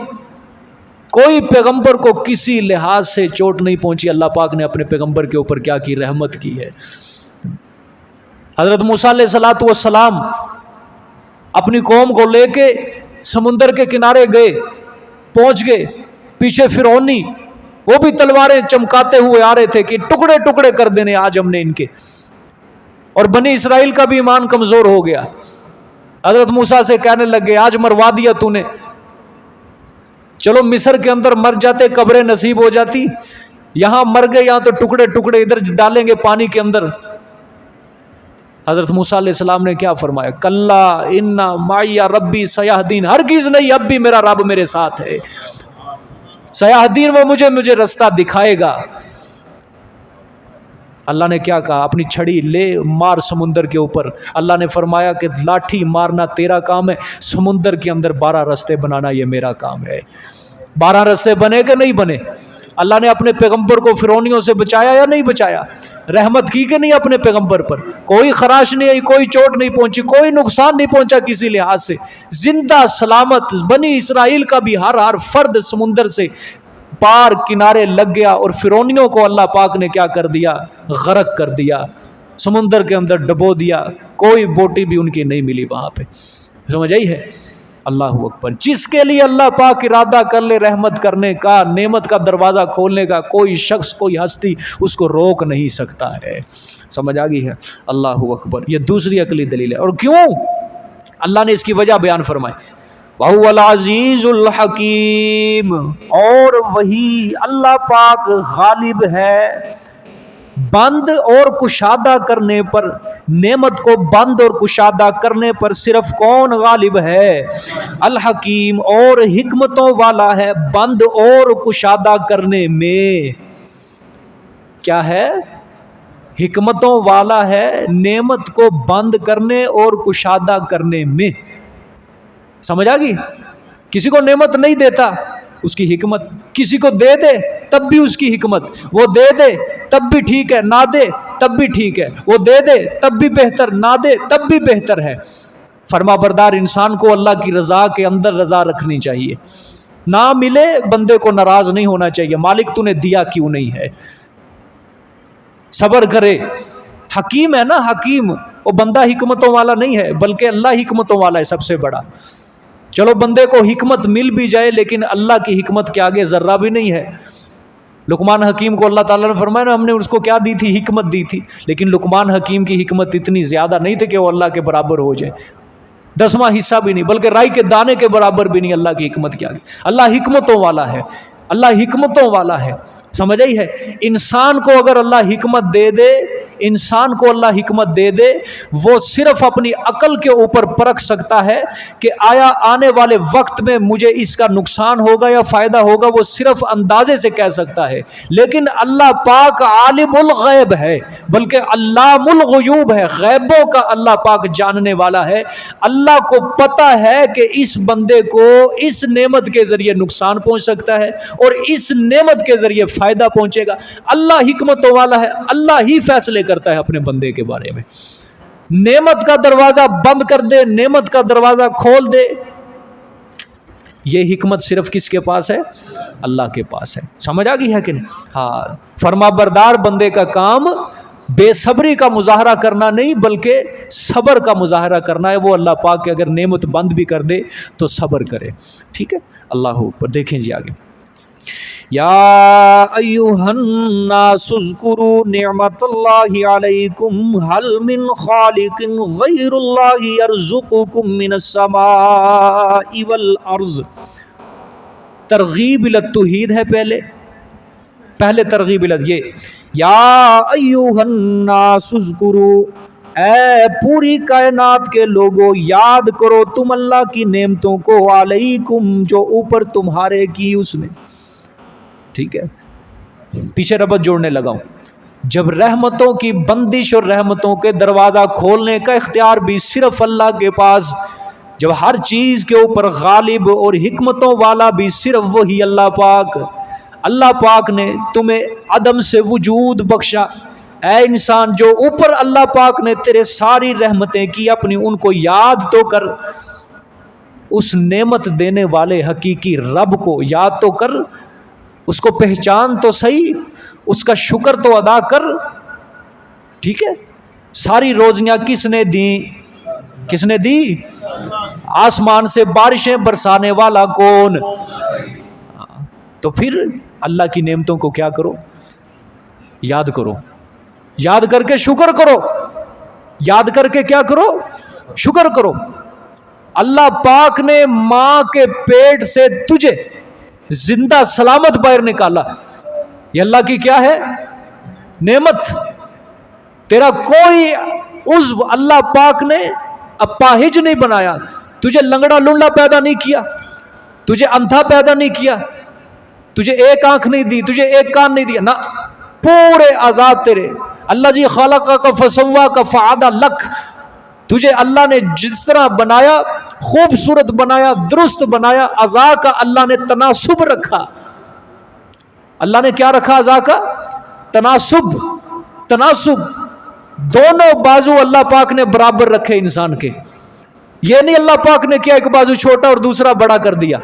[SPEAKER 1] کوئی پیغمبر کو کسی لحاظ سے چوٹ نہیں پہنچی. اللہ پاک نے اپنے پیغمبر کے اوپر کیا کی؟ رحمت کی ہے. حضرت موسیٰ علیہ السلام اپنی قوم کو لے کے سمندر کے کنارے گئے، پہنچ گئے، پیچھے فرعونی وہ بھی تلواریں چمکاتے ہوئے آ رہے تھے کہ ٹکڑے ٹکڑے کر دینے آج ہم نے ان کے. اور بنی اسرائیل کا بھی ایمان کمزور ہو گیا. حضرت موسیٰ سے کہنے لگے آج مروا دیا تو نے, چلو مصر کے اندر مر جاتے, قبریں نصیب ہو جاتی, یہاں مر گئے, یہاں تو ٹکڑے ٹکڑے ادھر ڈالیں گے پانی کے اندر. حضرت موسیٰ علیہ السلام نے کیا فرمایا؟ کلا انا معی ربی سیہدین, ہرگز نہیں, اب بھی میرا رب میرے ساتھ ہے. سیہدین, وہ مجھے رستہ دکھائے گا. اللہ نے کیا کہا؟ اپنی چھڑی لے مار سمندر کے اوپر. اللہ نے فرمایا کہ لاٹھی مارنا تیرا کام ہے, سمندر کے اندر 12 رستے بنانا یہ میرا کام ہے. 12 رستے بنے کہ نہیں بنے؟ اللہ نے اپنے پیغمبر کو فرعونیوں سے بچایا یا نہیں بچایا؟ رحمت کی کہ نہیں اپنے پیغمبر پر؟ کوئی خراش نہیں آئی, کوئی چوٹ نہیں پہنچی, کوئی نقصان نہیں پہنچا کسی لحاظ سے. زندہ سلامت بنی اسرائیل کا بھی ہر فرد سمندر سے پار کنارے لگ گیا. اور فرعونیوں کو اللہ پاک نے کیا کر دیا؟ غرق کر دیا, سمندر کے اندر ڈبو دیا. کوئی بوٹی بھی ان کی نہیں ملی وہاں پہ. سمجھ آئی ہے؟ اللہ اکبر. جس کے لیے اللہ پاک ارادہ کر لے رحمت کرنے کا, نعمت کا دروازہ کھولنے کا, کوئی شخص کوئی ہستی اس کو روک نہیں سکتا ہے. سمجھ آ گئی ہے؟ اللہ اکبر. یہ دوسری عقلی دلیل ہے. اور کیوں اللہ نے اس کی وجہ بیان فرمائی, وَهُوَ الْعَزِيزُ الْحَكِيمُ, اور وہی اللہ پاک غالب ہے بند اور کشادہ کرنے پر. نعمت کو بند اور کشادہ کرنے پر صرف کون غالب ہے؟ الحکیم, اور حکمتوں والا ہے بند اور کشادہ کرنے میں. کیا ہے؟ حکمتوں والا ہے نعمت کو بند کرنے اور کشادہ کرنے میں. سمجھ آ گئی؟ کسی کو نعمت نہیں دیتا اس کی حکمت, کسی کو دے دے تب بھی اس کی حکمت, وہ دے دے تب بھی ٹھیک ہے, نہ دے تب بھی ٹھیک ہے, وہ دے دے تب بھی بہتر, نہ دے تب بھی بہتر ہے. فرما بردار انسان کو اللہ کی رضا کے اندر رضا رکھنی چاہیے. نہ ملے بندے کو ناراض نہیں ہونا چاہیے, مالک تو نے دیا کیوں نہیں ہے, صبر کرے. حکیم ہے نا, حکیم, وہ بندہ حکمتوں والا نہیں ہے بلکہ اللہ حکمتوں والا ہے سب سے بڑا. چلو بندے کو حکمت مل بھی جائے لیکن اللہ کی حکمت کے آگے ذرہ بھی نہیں ہے. لقمان حکیم کو اللہ تعالیٰ نے فرمایا نا, ہم نے اس کو کیا دی تھی؟ حکمت دی تھی. لیکن لقمان حکیم کی حکمت اتنی زیادہ نہیں تھی کہ وہ اللہ کے برابر ہو جائے, 10واں حصہ بھی نہیں, بلکہ رائی کے دانے کے برابر بھی نہیں اللہ کی حکمت کے آگے. اللہ حکمتوں والا ہے, اللہ حکمتوں والا ہے. سمجھ آئی ہے؟ انسان کو اگر اللہ حکمت دے دے, انسان کو اللہ حکمت دے دے, وہ صرف اپنی عقل کے اوپر پرکھ سکتا ہے کہ آیا آنے والے وقت میں مجھے اس کا نقصان ہوگا یا فائدہ ہوگا, وہ صرف اندازے سے کہہ سکتا ہے. لیکن اللہ پاک عالم الغیب ہے, بلکہ علام الغیوب ہے, غیبوں کا اللہ پاک جاننے والا ہے. اللہ کو پتہ ہے کہ اس بندے کو اس نعمت کے ذریعے نقصان پہنچ سکتا ہے اور اس نعمت کے ذریعے فائدہ پہنچے گا. اللہ حکمتوں والا ہے, اللہ ہی فیصلے کرتا ہے اپنے بندے کے بارے میں. نعمت کا دروازہ بند کر دے, نعمت کا دروازہ کھول دے, یہ حکمت صرف کس کے پاس ہے؟ اللہ کے پاس ہے. سمجھ آ گئی ہے کہ نہیں؟ ہاں, فرما بردار بندے کا کام بے صبری کا مظاہرہ کرنا نہیں بلکہ صبر کا مظاہرہ کرنا ہے. وہ اللہ پاک کے اگر نعمت بند بھی کر دے تو صبر کرے. ٹھیک ہے, اللہ اوپر. دیکھیں جی آگے, یا ایھا الناس اذکروا نعمت اللہ علیکم هل من خالق غیر اللہ یرزقکم من السماء والارض. ترغیب الی التوحید ہے پہلے ترغیب الی یہ, یا ایھا الناس اذکروا, اے پوری کائنات کے لوگوں یاد کرو تم اللہ کی نعمتوں کو, علیکم جو اوپر تمہارے کی اس نے. ٹھیک ہے, پیچھے ربط جوڑنے لگا ہوں. جب رحمتوں کی بندش اور رحمتوں کے دروازہ کھولنے کا اختیار بھی صرف اللہ کے پاس, جب ہر چیز کے اوپر غالب اور حکمتوں والا بھی صرف وہی اللہ پاک, اللہ پاک نے تمہیں عدم سے وجود بخشا. اے انسان, جو اوپر اللہ پاک نے تیرے ساری رحمتیں کی اپنی, ان کو یاد تو کر. اس نعمت دینے والے حقیقی رب کو یاد تو کر, اس کو پہچان تو صحیح, اس کا شکر تو ادا کر. ٹھیک ہے, ساری روزیاں کس نے دی؟ آسمان سے بارشیں برسانے والا کون؟ تو پھر اللہ کی نعمتوں کو کیا کرو؟ یاد کرو، یاد کر کے شکر کرو، یاد کر کے کیا کرو؟ شکر کرو۔ اللہ پاک نے ماں کے پیٹ سے تجھے زندہ سلامت باہر نکالا، یہ اللہ کی کیا ہے؟ نعمت۔ تیرا کوئی عضو اللہ پاک نے اپاہج نہیں بنایا، تجھے لنگڑا لنگڑا پیدا نہیں کیا، تجھے اندھا پیدا نہیں کیا، تجھے ایک آنکھ نہیں دی، تجھے ایک کان نہیں دیا، نہ، پورے آزاد تیرے۔ اللہ جی خلقک فسواک فعدل لک، تجھے اللہ نے جس طرح بنایا، خوبصورت بنایا، درست بنایا، اعضاء کا اللہ نے تناسب رکھا۔ اللہ نے کیا رکھا؟ اعضاء کا تناسب، تناسب، دونوں بازو اللہ پاک نے برابر رکھے انسان کے۔ یہ نہیں اللہ پاک نے کیا ایک بازو چھوٹا اور دوسرا بڑا کر دیا،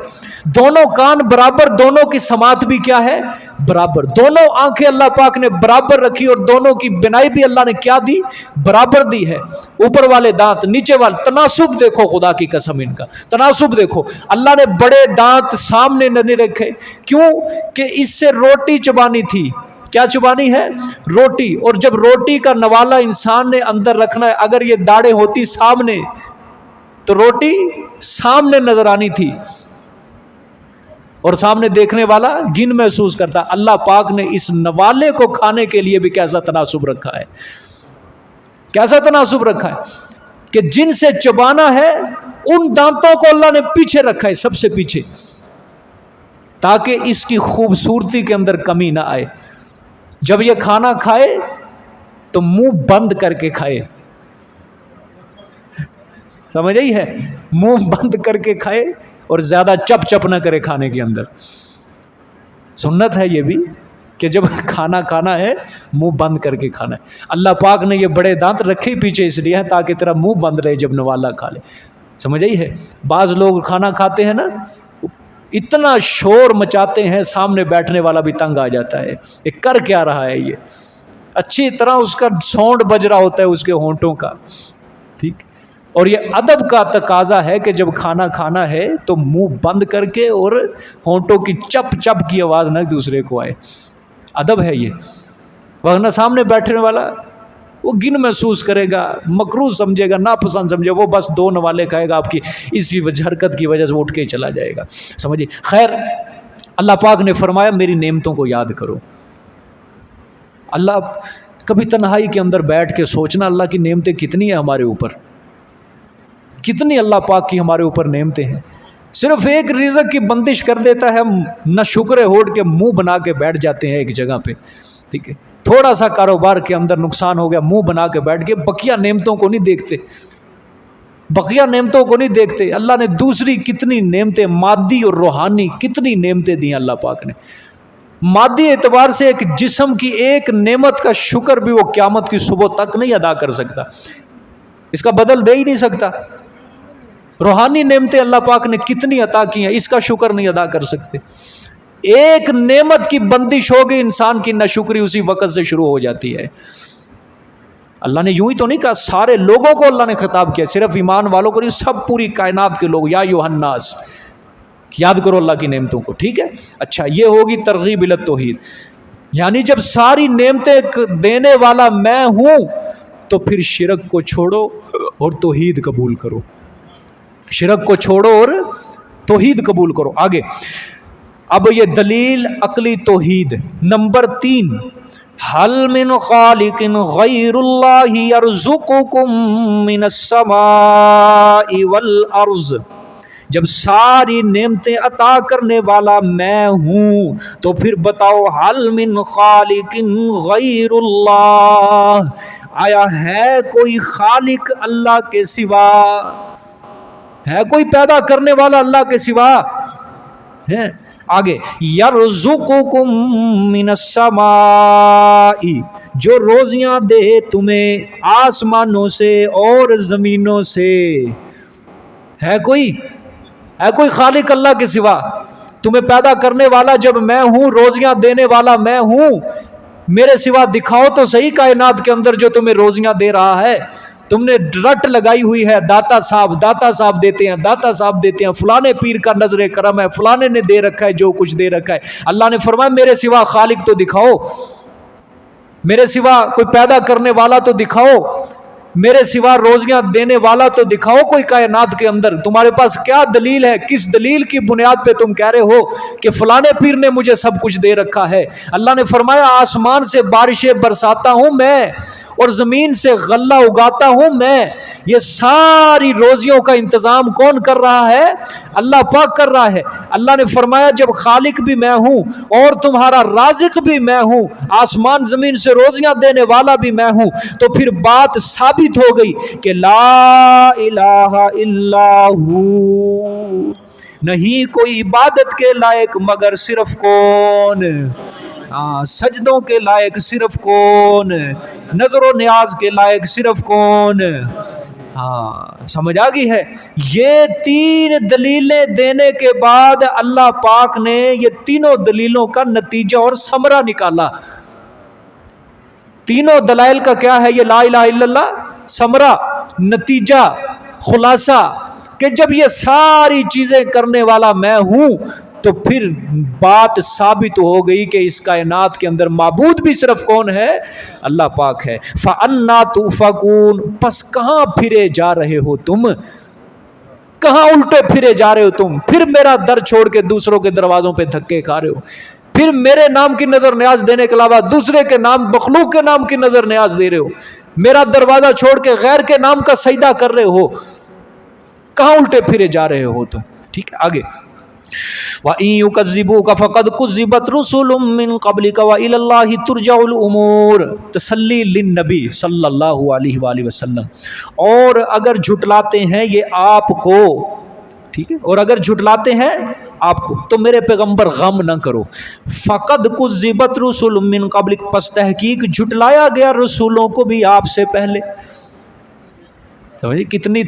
[SPEAKER 1] دونوں کان برابر، دونوں کی سماعت بھی کیا ہے؟ برابر، دونوں آنکھیں اللہ پاک نے برابر رکھی، اور دونوں کی بنائی بھی اللہ نے کیا دی؟ برابر دی ہے۔ اوپر والے دانت، نیچے والے، تناسب دیکھو، خدا کی قسم ان کا تناسب دیکھو۔ اللہ نے بڑے دانت سامنے نہیں رکھے، کیوں کہ اس سے روٹی چبانی تھی۔ کیا چبانی ہے؟ روٹی۔ اور جب روٹی کا نوالا انسان نے اندر رکھنا ہے، اگر یہ داڑیں ہوتی سامنے تو روٹی سامنے نظر آنی تھی، اور سامنے دیکھنے والا گن محسوس کرتا۔ اللہ پاک نے اس نوالے کو کھانے کے لیے بھی کیسا تناسب رکھا ہے، کیسا تناسب رکھا ہے کہ جن سے چبانا ہے ان دانتوں کو اللہ نے پیچھے رکھا ہے، سب سے پیچھے، تاکہ اس کی خوبصورتی کے اندر کمی نہ آئے۔ جب یہ کھانا کھائے تو منہ بند کر کے کھائے، سمجھ آئی ہے؟ منہ بند کر کے کھائے، اور زیادہ چپ چپ نہ کرے کھانے کے اندر۔ سنت ہے یہ بھی کہ جب کھانا کھانا ہے منہ بند کر کے کھانا ہے۔ اللہ پاک نے یہ بڑے دانت رکھے پیچھے اس لیے ہے تاکہ تیرا منہ بند رہے جب نوالا کھا لے، سمجھ آئی ہے؟ بعض لوگ کھانا کھاتے ہیں نا، اتنا شور مچاتے ہیں، سامنے بیٹھنے والا بھی تنگ آ جاتا ہے، یہ کر کیا رہا ہے؟ یہ اچھی طرح اس کا ساؤنڈ بج رہا ہوتا ہے اس کے ہونٹوں کا، ٹھیک۔ اور یہ ادب کا تقاضا ہے کہ جب کھانا کھانا ہے تو منہ بند کر کے، اور ہونٹوں کی چپ چپ کی آواز نہ دوسرے کو آئے، ادب ہے یہ۔ ورنہ سامنے بیٹھنے والا وہ گن محسوس کرے گا، مکروہ سمجھے گا، ناپسند سمجھے گا، وہ بس دو نوالے کھائے گا آپ کی اسی حرکت کی وجہ سے وہ اٹھ کے ہی چلا جائے گا، سمجھے؟ خیر، اللہ پاک نے فرمایا میری نعمتوں کو یاد کرو۔ اللہ کبھی تنہائی کے اندر بیٹھ کے سوچنا اللہ کی نعمتیں کتنی ہیں ہمارے اوپر، کتنی اللہ پاک کی ہمارے اوپر نعمتیں ہیں۔ صرف ایک رزق کی بندش کر دیتا ہے، نہ شکر ہوڑ کے منہ بنا کے بیٹھ جاتے ہیں ایک جگہ پہ، ٹھیک ہے؟ تھوڑا سا کاروبار کے اندر نقصان ہو گیا، منہ بنا کے بیٹھ کے، بقیہ نعمتوں کو نہیں دیکھتے، بقیہ نعمتوں کو نہیں دیکھتے۔ اللہ نے دوسری کتنی نعمتیں، مادی اور روحانی کتنی نعمتیں دی اللہ پاک نے۔ مادی اعتبار سے ایک جسم کی ایک نعمت کا شکر بھی وہ قیامت کی صبح تک نہیں ادا کر سکتا، اس کا بدل دے ہی نہیں سکتا۔ روحانی نعمتیں اللہ پاک نے کتنی عطا کی ہیں، اس کا شکر نہیں ادا کر سکتے۔ ایک نعمت کی بندش ہوگی انسان کی ناشکری اسی وقت سے شروع ہو جاتی ہے۔ اللہ نے یوں ہی تو نہیں کہا، سارے لوگوں کو اللہ نے خطاب کیا، صرف ایمان والوں کو نہیں، سب پوری کائنات کے لوگ، یا ایھا الناس، یاد کرو اللہ کی نعمتوں کو، ٹھیک ہے؟ اچھا، یہ ہوگی ترغیب الی التوحید، یعنی جب ساری نعمتیں دینے والا میں ہوں تو پھر شرک کو چھوڑو اور توحید قبول کرو، شرک کو چھوڑو اور توحید قبول کرو۔ آگے اب یہ دلیل عقلی توحید نمبر 3، حل من خالق غیر اللہ یرزقکم من السماء والارض، جب ساری نعمتیں عطا کرنے والا میں ہوں تو پھر بتاؤ، حل من خالق غیر اللہ، آیا ہے کوئی خالق اللہ کے سوا؟ ہے کوئی پیدا کرنے والا اللہ کے سوا؟ ہے؟ آگے، یرزقکم من السماء، جو روزیاں دے تمہیں آسمانوں سے اور زمینوں سے۔ ہے کوئی خالق اللہ کے سوا؟ تمہیں پیدا کرنے والا جب میں ہوں، روزیاں دینے والا میں ہوں، میرے سوا دکھاؤ تو صحیح کائنات کے اندر جو تمہیں روزیاں دے رہا ہے۔ تم نے رٹ لگائی ہوئی ہے داتا صاحب دیتے ہیں، داتا صاحب دیتے ہیں، فلانے پیر کا نظر کرم ہے، فلانے نے دے رکھا ہے جو کچھ دے رکھا ہے۔ اللہ نے فرمایا میرے سوا خالق تو دکھاؤ، میرے سوا کوئی پیدا کرنے والا تو دکھاؤ، میرے سوا روزیاں دینے والا تو دکھاؤ کوئی کائنات کے اندر۔ تمہارے پاس کیا دلیل ہے؟ کس دلیل کی بنیاد پہ تم کہہ رہے ہو کہ فلانے پیر نے مجھے سب کچھ دے رکھا ہے؟ اللہ نے فرمایا آسمان سے بارشیں برساتا ہوں میں، اور زمین سے غلہ اگاتا ہوں میں۔ یہ ساری روزیوں کا انتظام کون کر رہا ہے؟ اللہ پاک کر رہا ہے۔ اللہ نے فرمایا جب خالق بھی میں ہوں اور تمہارا رازق بھی میں ہوں، آسمان زمین سے روزیاں دینے والا بھی میں ہوں، تو پھر بات ثابت ہو گئی کہ لا الہ الا ہو، نہیں کوئی عبادت کے لائق مگر صرف کون؟ سجدوں کے لائق صرف کون؟ نظر و نیاز کے لائق صرف کون؟ سمجھ آ گئی ہے؟ یہ تین دلیلیں دینے کے بعد اللہ پاک نے یہ تینوں دلیلوں کا نتیجہ اور ثمرہ نکالا۔ تینوں دلائل کا کیا ہے یہ لا الہ الا اللہ؟ ثمرہ، نتیجہ، خلاصہ، کہ جب یہ ساری چیزیں کرنے والا میں ہوں تو پھر بات ثابت ہو گئی کہ اس کائنات کے اندر معبود بھی صرف کون ہے؟ اللہ پاک ہے۔ فَأَنَّا تُؤْفَكُونَ، پس کہاں پھرے جا رہے ہو تم؟ کہاں الٹے پھرے جا رہے ہو تم؟ پھر میرا در چھوڑ کے دوسروں کے دروازوں پہ دھکے کھا رہے ہو، پھر میرے نام کی نظر نیاز دینے کے علاوہ دوسرے کے نام، مخلوق کے نام کی نظر نیاز دے رہے ہو، میرا دروازہ چھوڑ کے غیر کے نام کا سجدہ کر رہے ہو۔ کہاں الٹے پھرے جا رہے ہو تم؟ ٹھیک ہے آگے، وَإِن يُكَذِّبُوكَ فَقَدْ كُذِّبَتْ رُسُلٌ مِّن قَبْلِكَ وَإِلَى اللَّهِ تُرْجَعُ الْأُمُورُ، تسلی للنبی صلی اللہ علیہ وآلہ وسلم۔ اور اگر جھٹلاتے ہیں یہ آپ کو، ٹھیک ہے، اور اگر جھٹلاتے ہیں آپ کو تو میرے پیغمبر غم نہ کرو۔ فَقَدْ كُذِّبَتْ رُسُلٌ مِّن قَبْلِكَ، پس تحقیق جھٹلایا گیا رسولوں کو بھی آپ سے پہلے۔ کتنی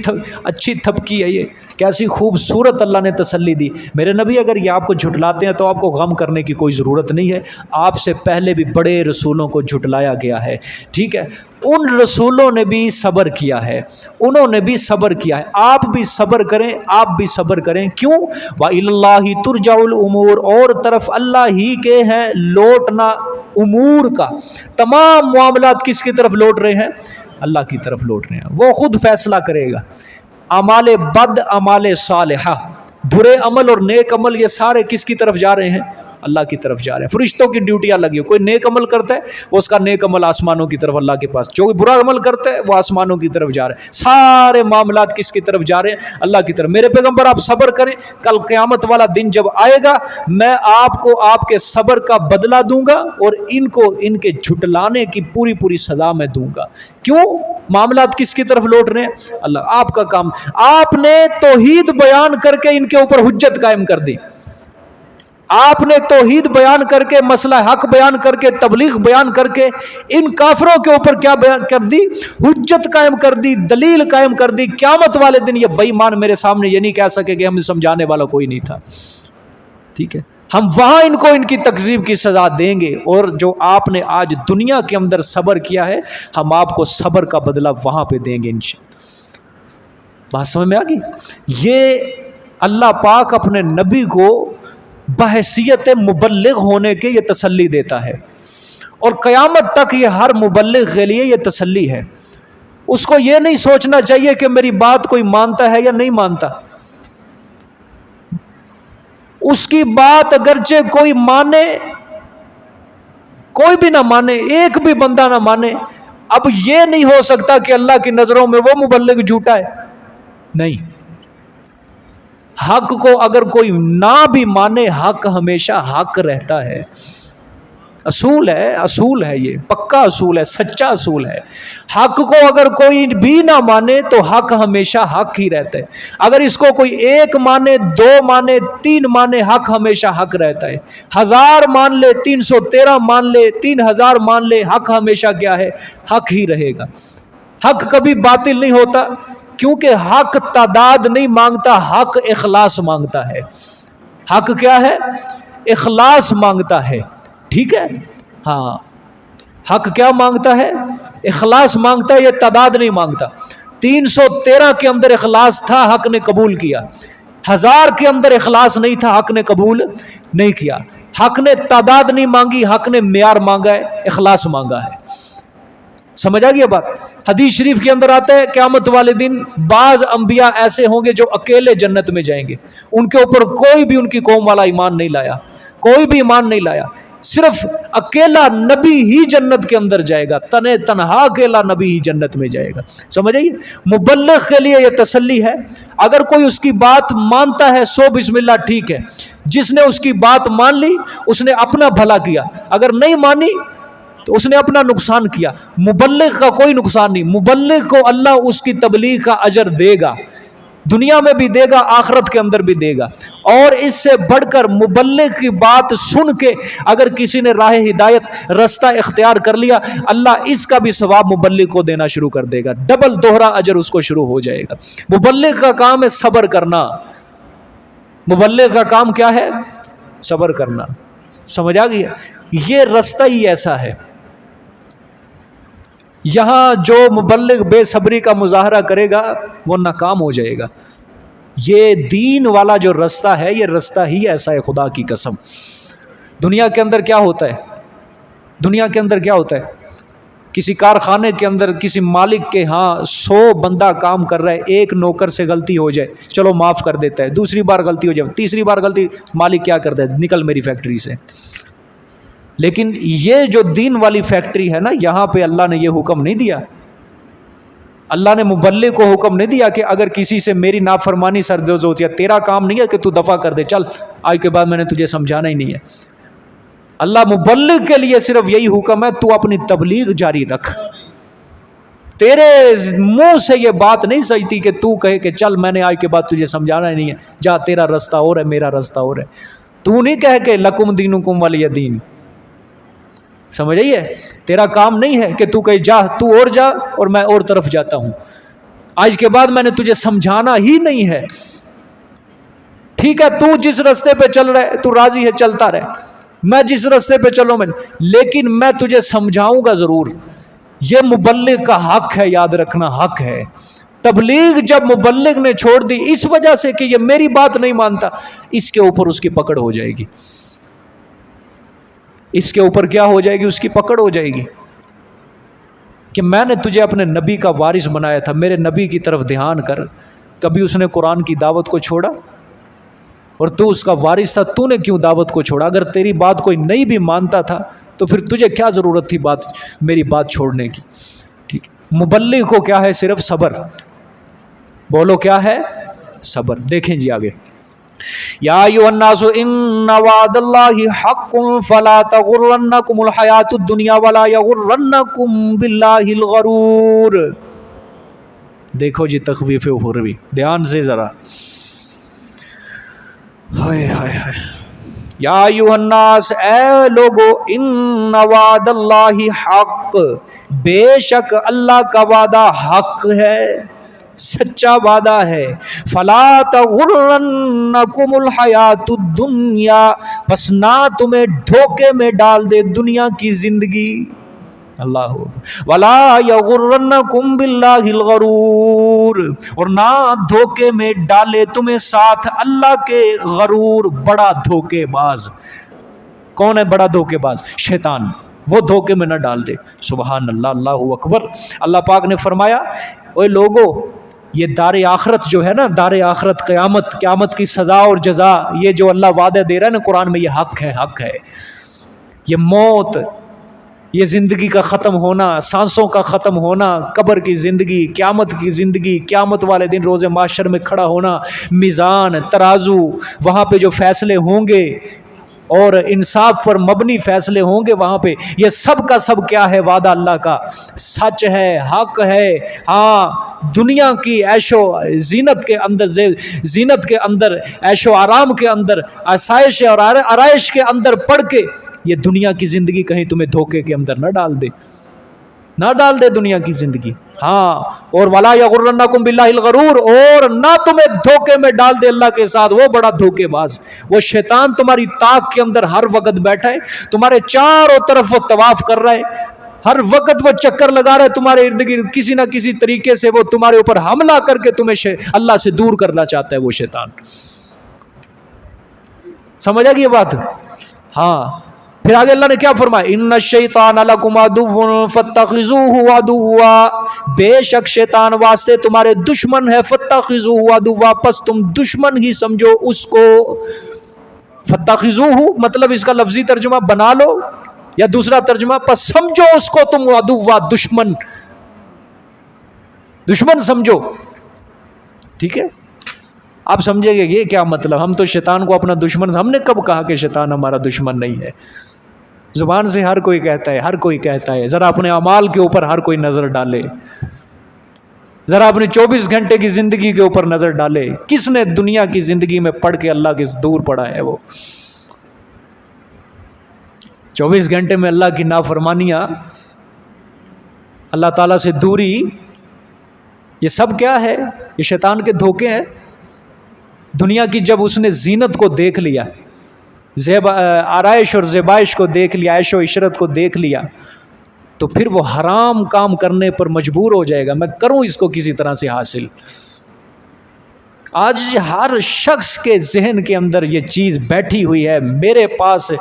[SPEAKER 1] اچھی تھپکی ہے یہ، کیسی خوبصورت اللہ نے تسلی دی۔ میرے نبی اگر یہ آپ کو جھٹلاتے ہیں تو آپ کو غم کرنے کی کوئی ضرورت نہیں ہے، آپ سے پہلے بھی بڑے رسولوں کو جھٹلایا گیا ہے، ٹھیک ہے، ان رسولوں نے بھی صبر کیا ہے، انہوں نے بھی صبر کیا ہے، آپ بھی صبر کریں، آپ بھی صبر کریں۔ کیوں؟ وَإِلَى اللَّهِ تُرْجَعُ الْأُمُورُ، اور طرف اللہ ہی کے ہیں لوٹنا امور کا، تمام معاملات کس کی طرف لوٹ رہے ہیں؟ اللہ کی طرف لوٹ رہے ہیں، وہ خود فیصلہ کرے گا۔ اعمال بد، اعمال صالحہ، برے عمل اور نیک عمل، یہ سارے کس کی طرف جا رہے ہیں؟ اللہ کی طرف جا رہے ہیں۔ فرشتوں کی ڈیوٹیاں لگی ہو، کوئی نیک عمل کرتا ہے وہ اس کا نیک عمل آسمانوں کی طرف اللہ کے پاس، جو برا عمل کرتا ہے وہ آسمانوں کی طرف جا رہے ہیں۔ سارے معاملات کس کی طرف جا رہے ہیں؟ اللہ کی طرف۔ میرے پیغمبر آپ صبر کریں، کل قیامت والا دن جب آئے گا میں آپ کو آپ کے صبر کا بدلہ دوں گا اور ان کو ان کے جھٹلانے کی پوری پوری سزا میں دوں گا۔ کیوں؟ معاملات کس کی طرف لوٹ رہے ہیں؟ اللہ۔ آپ کا کام، آپ نے توحید بیان کر کے ان کے اوپر حجت قائم کر دی، آپ نے توحید بیان کر کے، مسئلہ حق بیان کر کے، تبلیغ بیان کر کے ان کافروں کے اوپر کیا بیان کر دی؟ حجت قائم کر دی، دلیل قائم کر دی۔ قیامت والے دن یہ بے ایمان میرے سامنے یہ نہیں کہہ سکے کہ ہمیں سمجھانے والا کوئی نہیں تھا، ٹھیک ہے، ہم وہاں ان کو ان کی تکذیب کی سزا دیں گے۔ اور جو آپ نے آج دنیا کے اندر صبر کیا ہے، ہم آپ کو صبر کا بدلہ وہاں پہ دیں گے انشاءاللہ۔ بات سمجھ میں آ گئی؟ یہ اللہ پاک اپنے نبی کو بحیثیت مبلغ ہونے کے یہ تسلی دیتا ہے، اور قیامت تک یہ ہر مبلغ کے لیے یہ تسلی ہے۔ اس کو یہ نہیں سوچنا چاہیے کہ میری بات کوئی مانتا ہے یا نہیں مانتا، اس کی بات اگرچہ کوئی مانے، کوئی بھی نہ مانے، ایک بھی بندہ نہ مانے، اب یہ نہیں ہو سکتا کہ اللہ کی نظروں میں وہ مبلغ جھوٹا ہے، نہیں۔ حق کو اگر کوئی نہ بھی مانے، حق ہمیشہ حق رہتا ہے، اصول ہے، اصول ہے، یہ پکا اصول ہے، سچا اصول ہے۔ حق کو اگر کوئی بھی نہ مانے تو حق ہمیشہ حق ہی رہتا ہے۔ اگر اس کو کوئی ایک مانے، دو مانے، تین مانے، حق ہمیشہ حق رہتا ہے۔ 1000 مان لے، 313 مان لے، 3000 مان لے، حق ہمیشہ کیا ہے؟ حق ہی رہے گا۔ حق کبھی باطل نہیں ہوتا، کیونکہ حق تعداد نہیں مانگتا، حق اخلاص مانگتا ہے۔ حق کیا ہے؟ اخلاص مانگتا ہے، ٹھیک ہے، ہاں، حق کیا مانگتا ہے؟ اخلاص مانگتا ہے، یہ تعداد نہیں مانگتا۔ 313 کے اندر اخلاص تھا، حق نے قبول کیا۔ 1000 کے اندر اخلاص نہیں تھا، حق نے قبول نہیں کیا۔ حق نے تعداد نہیں مانگی، حق نے معیار مانگا ہے، اخلاص مانگا ہے۔ سمجھ آ گئی بات؟ حدیث شریف کے اندر آتا ہے قیامت والے دن بعض انبیاء ایسے ہوں گے جو اکیلے جنت میں جائیں گے، ان کے اوپر کوئی بھی ان کی قوم والا ایمان نہیں لایا، کوئی بھی ایمان نہیں لایا، صرف اکیلا نبی ہی جنت کے اندر جائے گا، تنہا اکیلا نبی ہی جنت میں جائے گا۔ سمجھ آئیے؟ مبلغ کے لیے یہ تسلی ہے، اگر کوئی اس کی بات مانتا ہے سو بسم اللہ، ٹھیک ہے، جس نے اس کی بات مان لی اس نے اپنا بھلا کیا، اگر نہیں مانی تو اس نے اپنا نقصان کیا۔ مبلغ کا کوئی نقصان نہیں، مبلغ کو اللہ اس کی تبلیغ کا اجر دے گا، دنیا میں بھی دے گا، آخرت کے اندر بھی دے گا۔ اور اس سے بڑھ کر مبلغ کی بات سن کے اگر کسی نے راہ ہدایت رستہ اختیار کر لیا، اللہ اس کا بھی ثواب مبلغ کو دینا شروع کر دے گا، ڈبل دوہرا اجر اس کو شروع ہو جائے گا۔ مبلغ کا کام ہے صبر کرنا، مبلغ کا کام کیا ہے؟ صبر کرنا۔ سمجھ آ گئی؟ یہ رستہ ہی ایسا ہے۔ یہاں جو مبلغ بے صبری کا مظاہرہ کرے گا وہ ناکام ہو جائے گا۔ یہ دین والا جو رستہ ہے، یہ رستہ ہی ایسا ہے، خدا کی قسم۔ دنیا کے اندر کیا ہوتا ہے؟ دنیا کے اندر کیا ہوتا ہے؟ کسی کارخانے کے اندر کسی مالک کے ہاں 100 بندہ کام کر رہا ہے، ایک نوکر سے غلطی ہو جائے چلو معاف کر دیتا ہے، دوسری بار غلطی ہو جائے، تیسری بار غلطی، مالک کیا کرتا ہے؟ نکل میری فیکٹری سے۔ لیکن یہ جو دین والی فیکٹری ہے نا، یہاں پہ اللہ نے یہ حکم نہیں دیا، اللہ نے مبلغ کو حکم نہیں دیا کہ اگر کسی سے میری نافرمانی سرزد ہوتی ہے، تیرا کام نہیں ہے کہ تو دفع کر دے، چل آج کے بعد میں نے تجھے سمجھانا ہی نہیں ہے۔ اللہ مبلغ کے لیے صرف یہی حکم ہے، تو اپنی تبلیغ جاری رکھ۔ تیرے منہ سے یہ بات نہیں سجتی کہ تو کہے کہ چل میں نے آج کے بعد تجھے سمجھانا ہی نہیں ہے، جا تیرا رستہ اور ہے میرا رستہ اور ہے۔ تو نہیں کہے کہ لکم دینکم ولی دین۔ سمجھ آئیے؟ تیرا کام نہیں ہے کہ تو کہے جا تو اور جا اور میں اور طرف جاتا ہوں، آج کے بعد میں نے تجھے سمجھانا ہی نہیں ہے۔ ٹھیک ہے، تو جس رستے پہ چل رہا ہے تو راضی ہے، چلتا رہے، میں جس رستے پہ چلوں میں، لیکن میں تجھے سمجھاؤں گا ضرور۔ یہ مبلغ کا حق ہے، یاد رکھنا، حق ہے۔ تبلیغ جب مبلغ نے چھوڑ دی اس وجہ سے کہ یہ میری بات نہیں مانتا، اس کے اوپر اس کی پکڑ ہو جائے گی، اس کے اوپر کیا ہو جائے گی؟ اس کی پکڑ ہو جائے گی کہ میں نے تجھے اپنے نبی کا وارث بنایا تھا، میرے نبی کی طرف دھیان کر۔ کبھی اس نے قرآن کی دعوت کو چھوڑا؟ اور تو اس کا وارث تھا، تو نے کیوں دعوت کو چھوڑا؟ اگر تیری بات کوئی نہیں بھی مانتا تھا تو پھر تجھے کیا ضرورت تھی میری بات چھوڑنے کی؟ ٹھیک ہے، مبلغ کو کیا ہے؟ صرف صبر۔ بولو کیا ہے؟ صبر۔ دیکھیں جی آگے، یا ایھا الناس ان وعد اللہ حق فلا تغرنکم الحیاۃ الدنیا ولا یغرنکم باللہ الغرور۔ دیکھو جی تخویف اخروی، دھیان سے ذرا، ہائے ہائے ہائے، یا ایھا الناس، اے لوگو، ان وعد اللہ حق، بے شک اللہ کا وعدہ حق ہے، سچا وعدہ ہے۔ فلا تغرنکم الحیاۃ الدنیا، بس نہ تمہیں دھوکے میں ڈال دے دنیا کی زندگی، اللہ ولا یغرنکم باللہ الغرور، اور نہ دھوکے میں ڈالے تمہیں ساتھ اللہ کے غرور، بڑا دھوکے باز۔ کون ہے بڑا دھوکے باز؟ شیطان، وہ دھوکے میں نہ ڈال دے۔ سبحان اللہ، اللہ اکبر۔ اللہ پاک نے فرمایا، اوے لوگو، یہ دار آخرت جو ہے نا، دار آخرت، قیامت کی سزا اور جزا، یہ جو اللہ وعدہ دے رہا ہے نا قرآن میں، یہ حق ہے، حق ہے۔ یہ موت، یہ زندگی کا ختم ہونا، سانسوں کا ختم ہونا، قبر کی زندگی، قیامت کی زندگی، قیامت والے دن روز محشر میں کھڑا ہونا، میزان، ترازو، وہاں پہ جو فیصلے ہوں گے اور انصاف پر مبنی فیصلے ہوں گے وہاں پہ، یہ سب کا سب کیا ہے؟ وعدہ اللہ کا سچ ہے، حق ہے۔ ہاں، دنیا کی عیش و زینت کے اندر، زینت کے اندر، عیش و آرام کے اندر، آسائش اور آرائش کے اندر پڑھ کے یہ دنیا کی زندگی کہیں تمہیں دھوکے کے اندر نہ ڈال دے، نہ ڈال دے دنیا کی زندگی۔ ہاں، اور ولا یغرنکم باللہ الغرور، اور نہ تمہیں دھوکے میں ڈال دے اللہ کے ساتھ وہ بڑا دھوکے باز، وہ شیطان تمہاری طاق کے اندر ہر وقت بیٹھا ہے، تمہارے چاروں طرف وہ طواف کر رہا ہے،
[SPEAKER 2] ہر وقت وہ چکر لگا رہا ہے تمہارے ارد گرد، کسی نہ کسی طریقے سے وہ تمہارے اوپر حملہ کر کے تمہیں اللہ سے دور کرنا چاہتا ہے وہ شیطان. سمجھ آ گئی یہ بات؟ ہاں. پھر آگے اللہ نے کیا فرمایا؟ ان الشیطان لکم عدو فاتخذوہ عدوا، بے شک شیطان واسطے تمہارے دشمن ہے، فاتخذوہ عدوا، پس تم دشمن ہی سمجھو اس کو. فاتخذوہ مطلب اس کا لفظی ترجمہ بنا لو، یا دوسرا ترجمہ پس سمجھو اس کو تم عدوا، دشمن، دشمن سمجھو. ٹھیک ہے، آپ سمجھیں گے یہ کیا مطلب؟ ہم تو شیطان کو اپنا دشمن، ہم نے کب کہا کہ شیطان ہمارا دشمن نہیں ہے؟ زبان سے ہر کوئی کہتا ہے، ہر کوئی کہتا ہے. ذرا اپنے اعمال کے اوپر ہر کوئی نظر ڈالے، ذرا اپنی 24 گھنٹے کی زندگی کے اوپر نظر ڈالے. کس نے دنیا کی زندگی میں پڑھ کے اللہ کے دور پڑا ہے؟ وہ 24 گھنٹے میں اللہ کی نافرمانیاں، اللہ تعالیٰ سے دوری، یہ سب کیا ہے؟ یہ شیطان کے دھوکے ہیں. دنیا کی جب اس نے زینت کو دیکھ لیا، آرائش اور زیبائش کو دیکھ لیا، عیش و عشرت کو دیکھ لیا، تو پھر وہ حرام کام کرنے پر مجبور ہو جائے گا. میں کروں اس کو کسی طرح سے حاصل. آج ہر شخص کے ذہن کے اندر یہ چیز بیٹھی ہوئی ہے، میرے پاس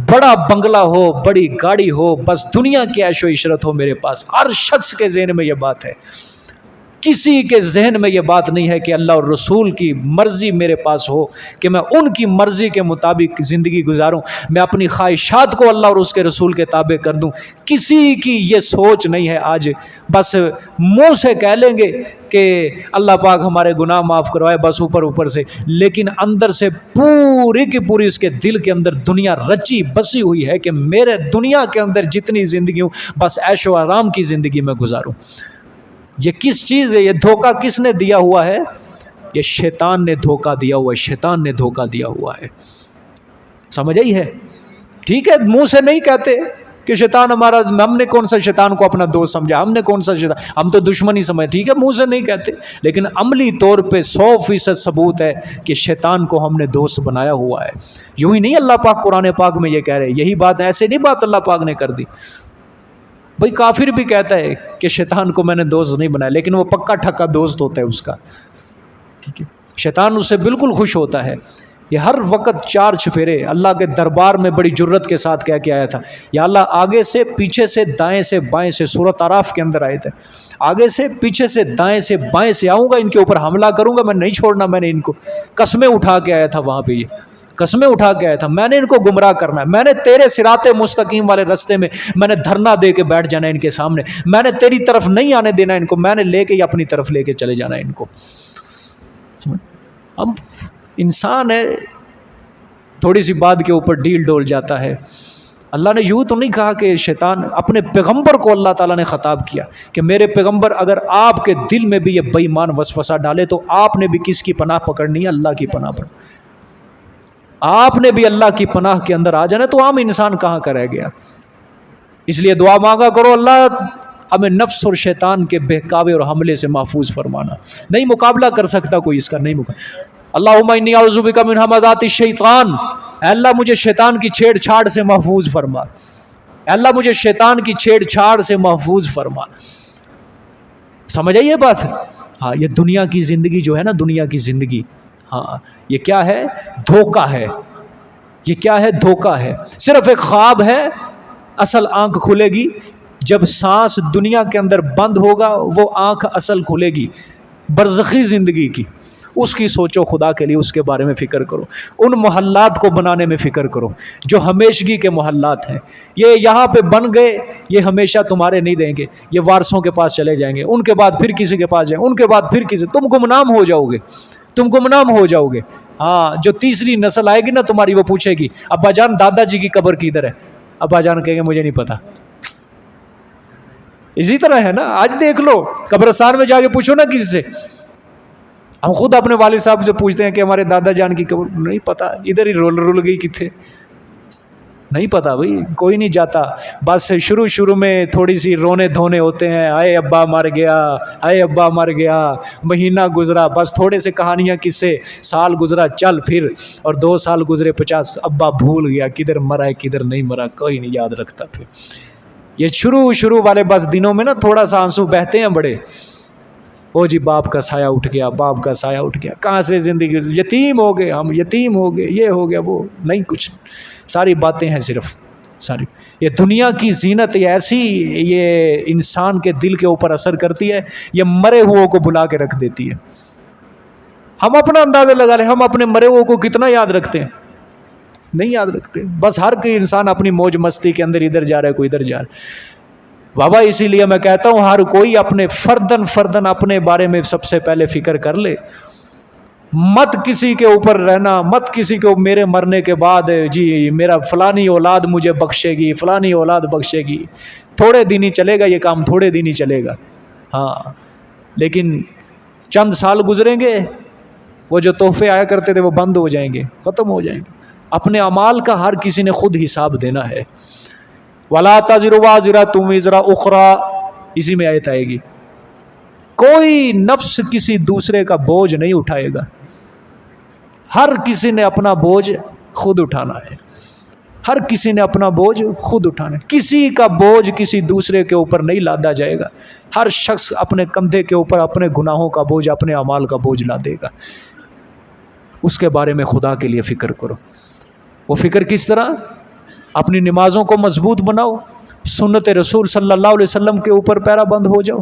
[SPEAKER 2] بڑا بنگلہ ہو، بڑی گاڑی ہو، بس دنیا کی عیش و عشرت ہو میرے پاس. ہر شخص کے ذہن میں یہ بات ہے. کسی کے ذہن میں یہ بات نہیں ہے کہ اللہ اور رسول کی مرضی میرے پاس ہو، کہ میں ان کی مرضی کے مطابق زندگی گزاروں، میں اپنی خواہشات کو اللہ اور اس کے رسول کے تابع کر دوں. کسی کی یہ سوچ نہیں ہے. آج بس منہ سے کہہ لیں گے کہ اللہ پاک ہمارے گناہ معاف کروائے، بس اوپر اوپر سے، لیکن اندر سے پوری کی پوری اس کے دل کے اندر دنیا رچی بسی ہوئی ہے کہ میرے دنیا کے اندر جتنی زندگی ہوں بس عیش و آرام کی زندگی میں گزاروں. یہ کس چیز ہے؟ یہ دھوکہ کس نے دیا ہوا ہے؟ یہ شیطان نے دھوکہ دیا ہوا ہے. شیطان نے دھوکہ دیا ہوا ہے. سمجھ آئی ہے؟ ٹھیک ہے، منہ سے نہیں کہتے کہ شیطان ہمارا، ہم نے کون سا شیطان کو اپنا دوست سمجھا، ہم نے کون سا شیطان، ہم تو دشمن ہی سمجھے. ٹھیک ہے، منہ سے نہیں کہتے، لیکن عملی طور پہ 100% ثبوت ہے کہ شیطان کو ہم نے دوست بنایا ہوا ہے. یوں ہی نہیں اللہ پاک قرآن پاک میں یہ کہہ رہے، یہی بات ایسے نہیں بات اللہ پاک نے کر دی. بھائی کافر بھی کہتا ہے کہ شیطان کو میں نے دوست نہیں بنایا، لیکن وہ پکا ٹھکا دوست ہوتا ہے اس کا. ٹھیک ہے، شیطان اس سے بالکل خوش ہوتا ہے. یہ ہر وقت 4 چفیرے اللہ کے دربار میں بڑی جرت کے ساتھ کہہ کے آیا تھا، یا اللہ آگے سے پیچھے سے دائیں سے بائیں سے، سورۃ اعراف کے اندر آئے تھے، آگے سے پیچھے سے دائیں سے بائیں سے آؤں گا، ان کے اوپر حملہ کروں گا، میں نہیں چھوڑنا. میں نے ان کو قسمیں اٹھا کے آیا تھا وہاں پہ، یہ قسمیں اٹھا کے آیا تھا، میں نے ان کو گمراہ کرنا ہے، میں نے تیرے صراط مستقیم والے رستے میں میں نے دھرنا دے کے بیٹھ جانا ہے ان کے سامنے، میں نے تیری طرف نہیں آنے دینا ان کو، میں نے لے کے ہی اپنی طرف لے کے چلے جانا ہے ان کو. ہم انسان ہے، تھوڑی سی بات کے اوپر ڈیل ڈول جاتا ہے. اللہ نے یوں تو نہیں کہا کہ شیطان، اپنے پیغمبر کو اللہ تعالیٰ نے خطاب کیا کہ میرے پیغمبر اگر آپ کے دل میں بھی یہ بے ایمان وسوسہ ڈالے تو آپ نے بھی کس کی پناہ پکڑنی ہے؟ اللہ کی پناہ پکڑ. آپ نے بھی اللہ کی پناہ کے اندر آ جانا، تو عام انسان کہاں کا رہ گیا. اس لیے دعا مانگا کرو، اللہ ہمیں نفس اور شیطان کے بہکاوے اور حملے سے محفوظ فرمانا. نہیں مقابلہ کر سکتا کوئی اس کا، نہیں مقابلہ. اللہم انی اعوذ بک من ھمزات الشیطان، اے اللہ مجھے شیطان کی چھیڑ چھاڑ سے محفوظ فرما، اے اللہ مجھے شیطان کی چھیڑ چھاڑ سے محفوظ فرما. سمجھ آئی یہ بات؟ ہاں، یہ دنیا کی زندگی جو ہے نا، دنیا کی زندگی، ہاں یہ کیا ہے؟ دھوکہ ہے. یہ کیا ہے؟ دھوکہ ہے. صرف ایک خواب ہے. اصل آنکھ کھلے گی جب سانس دنیا کے اندر بند ہوگا، وہ آنکھ اصل کھلے گی برزخی زندگی کی. اس کی سوچو خدا کے لیے، اس کے بارے میں فکر کرو. ان محلات کو بنانے میں فکر کرو جو ہمیشگی کے محلات ہیں. یہ یہاں پہ بن گئے، یہ ہمیشہ تمہارے نہیں رہیں گے، یہ وارثوں کے پاس چلے جائیں گے، ان کے بعد پھر کسی کے پاس جائیں، ان کے بعد پھر کسی، تم گمنام ہو جاؤ گے، تم گمنام ہو جاؤ گے. ہاں، جو تیسری نسل آئے گی نا تمہاری، وہ پوچھے گی ابا جان دادا جی کی قبر کدھر ہے؟ ابا جان کہیں گے مجھے نہیں پتا. اسی طرح ہے نا، آج دیکھ لو قبرستان میں جا کے پوچھو نا کسی سے. ہم خود اپنے والد صاحب سے پوچھتے ہیں کہ ہمارے دادا جان کی قبر، نہیں پتا، ادھر ہی رول گئی کتنے، نہیں پتا بھائی، کوئی نہیں جاتا. بس شروع میں تھوڑی سی رونے دھونے ہوتے ہیں، آئے ابا مر گیا، آئے ابا مر گیا، مہینہ گزرا، بس تھوڑے سے کہانیاں قصے، سال گزرا چل پھر، اور 2 سال گزرے 50، ابا بھول گیا کدھر مرا ہے کدھر نہیں مرا، کوئی نہیں یاد رکھتا. پھر یہ شروع والے بس دنوں میں نا تھوڑا سا آنسو بہتے ہیں بڑے، او جی باپ کا سایہ اٹھ گیا، باپ کا سایہ اٹھ گیا، کہاں سے زندگی، یتیم ہو گئے ہم، یتیم ہو گئے، یہ ہو گیا وہ نہیں، کچھ ساری باتیں ہیں صرف ساری۔ یہ دنیا کی زینت ایسی، یہ انسان کے دل کے اوپر اثر کرتی ہے، یہ مرے ہوئے کو بلا کے رکھ دیتی ہے۔ ہم اپنا اندازہ لگا لیں، ہم اپنے مرے ہوئے کو کتنا یاد رکھتے ہیں؟ نہیں یاد رکھتے، بس ہر کوئی انسان اپنی موج مستی کے اندر ادھر جا رہا ہے، کوئی ادھر جا رہا ہے۔ بابا اسی لیے میں کہتا ہوں ہر کوئی اپنے فردن اپنے بارے میں سب سے پہلے فکر کر لے، مت کسی کے اوپر رہنا، مت کسی کو میرے مرنے کے بعد جی میرا فلانی اولاد مجھے بخشے گی، فلانی اولاد بخشے گی۔ تھوڑے دن ہی چلے گا یہ کام، تھوڑے دن ہی چلے گا، ہاں، لیکن چند سال گزریں گے، وہ جو تحفے آیا کرتے تھے وہ بند ہو جائیں گے، ختم ہو جائیں گے۔ اپنے اعمال کا ہر کسی نے خود حساب دینا ہے۔ وَلَا تَزِرُ وَازِرَةٌ وِزْرَ أُخْرَىٰ، اسی میں آیت آئے گی، کوئی نفس کسی دوسرے کا بوجھ نہیں اٹھائے گا، ہر کسی نے اپنا بوجھ خود اٹھانا ہے، ہر کسی نے اپنا بوجھ خود اٹھانا ہے، کسی کا بوجھ کسی دوسرے کے اوپر نہیں لادا جائے گا، ہر شخص اپنے کندھے کے اوپر اپنے گناہوں کا بوجھ، اپنے اعمال کا بوجھ لا دے گا۔ اس کے بارے میں خدا کے لیے فکر کرو۔ وہ فکر کس طرح؟ اپنی نمازوں کو مضبوط بناؤ، سنت رسول صلی اللہ علیہ وسلم کے اوپر پیرا بند ہو جاؤ،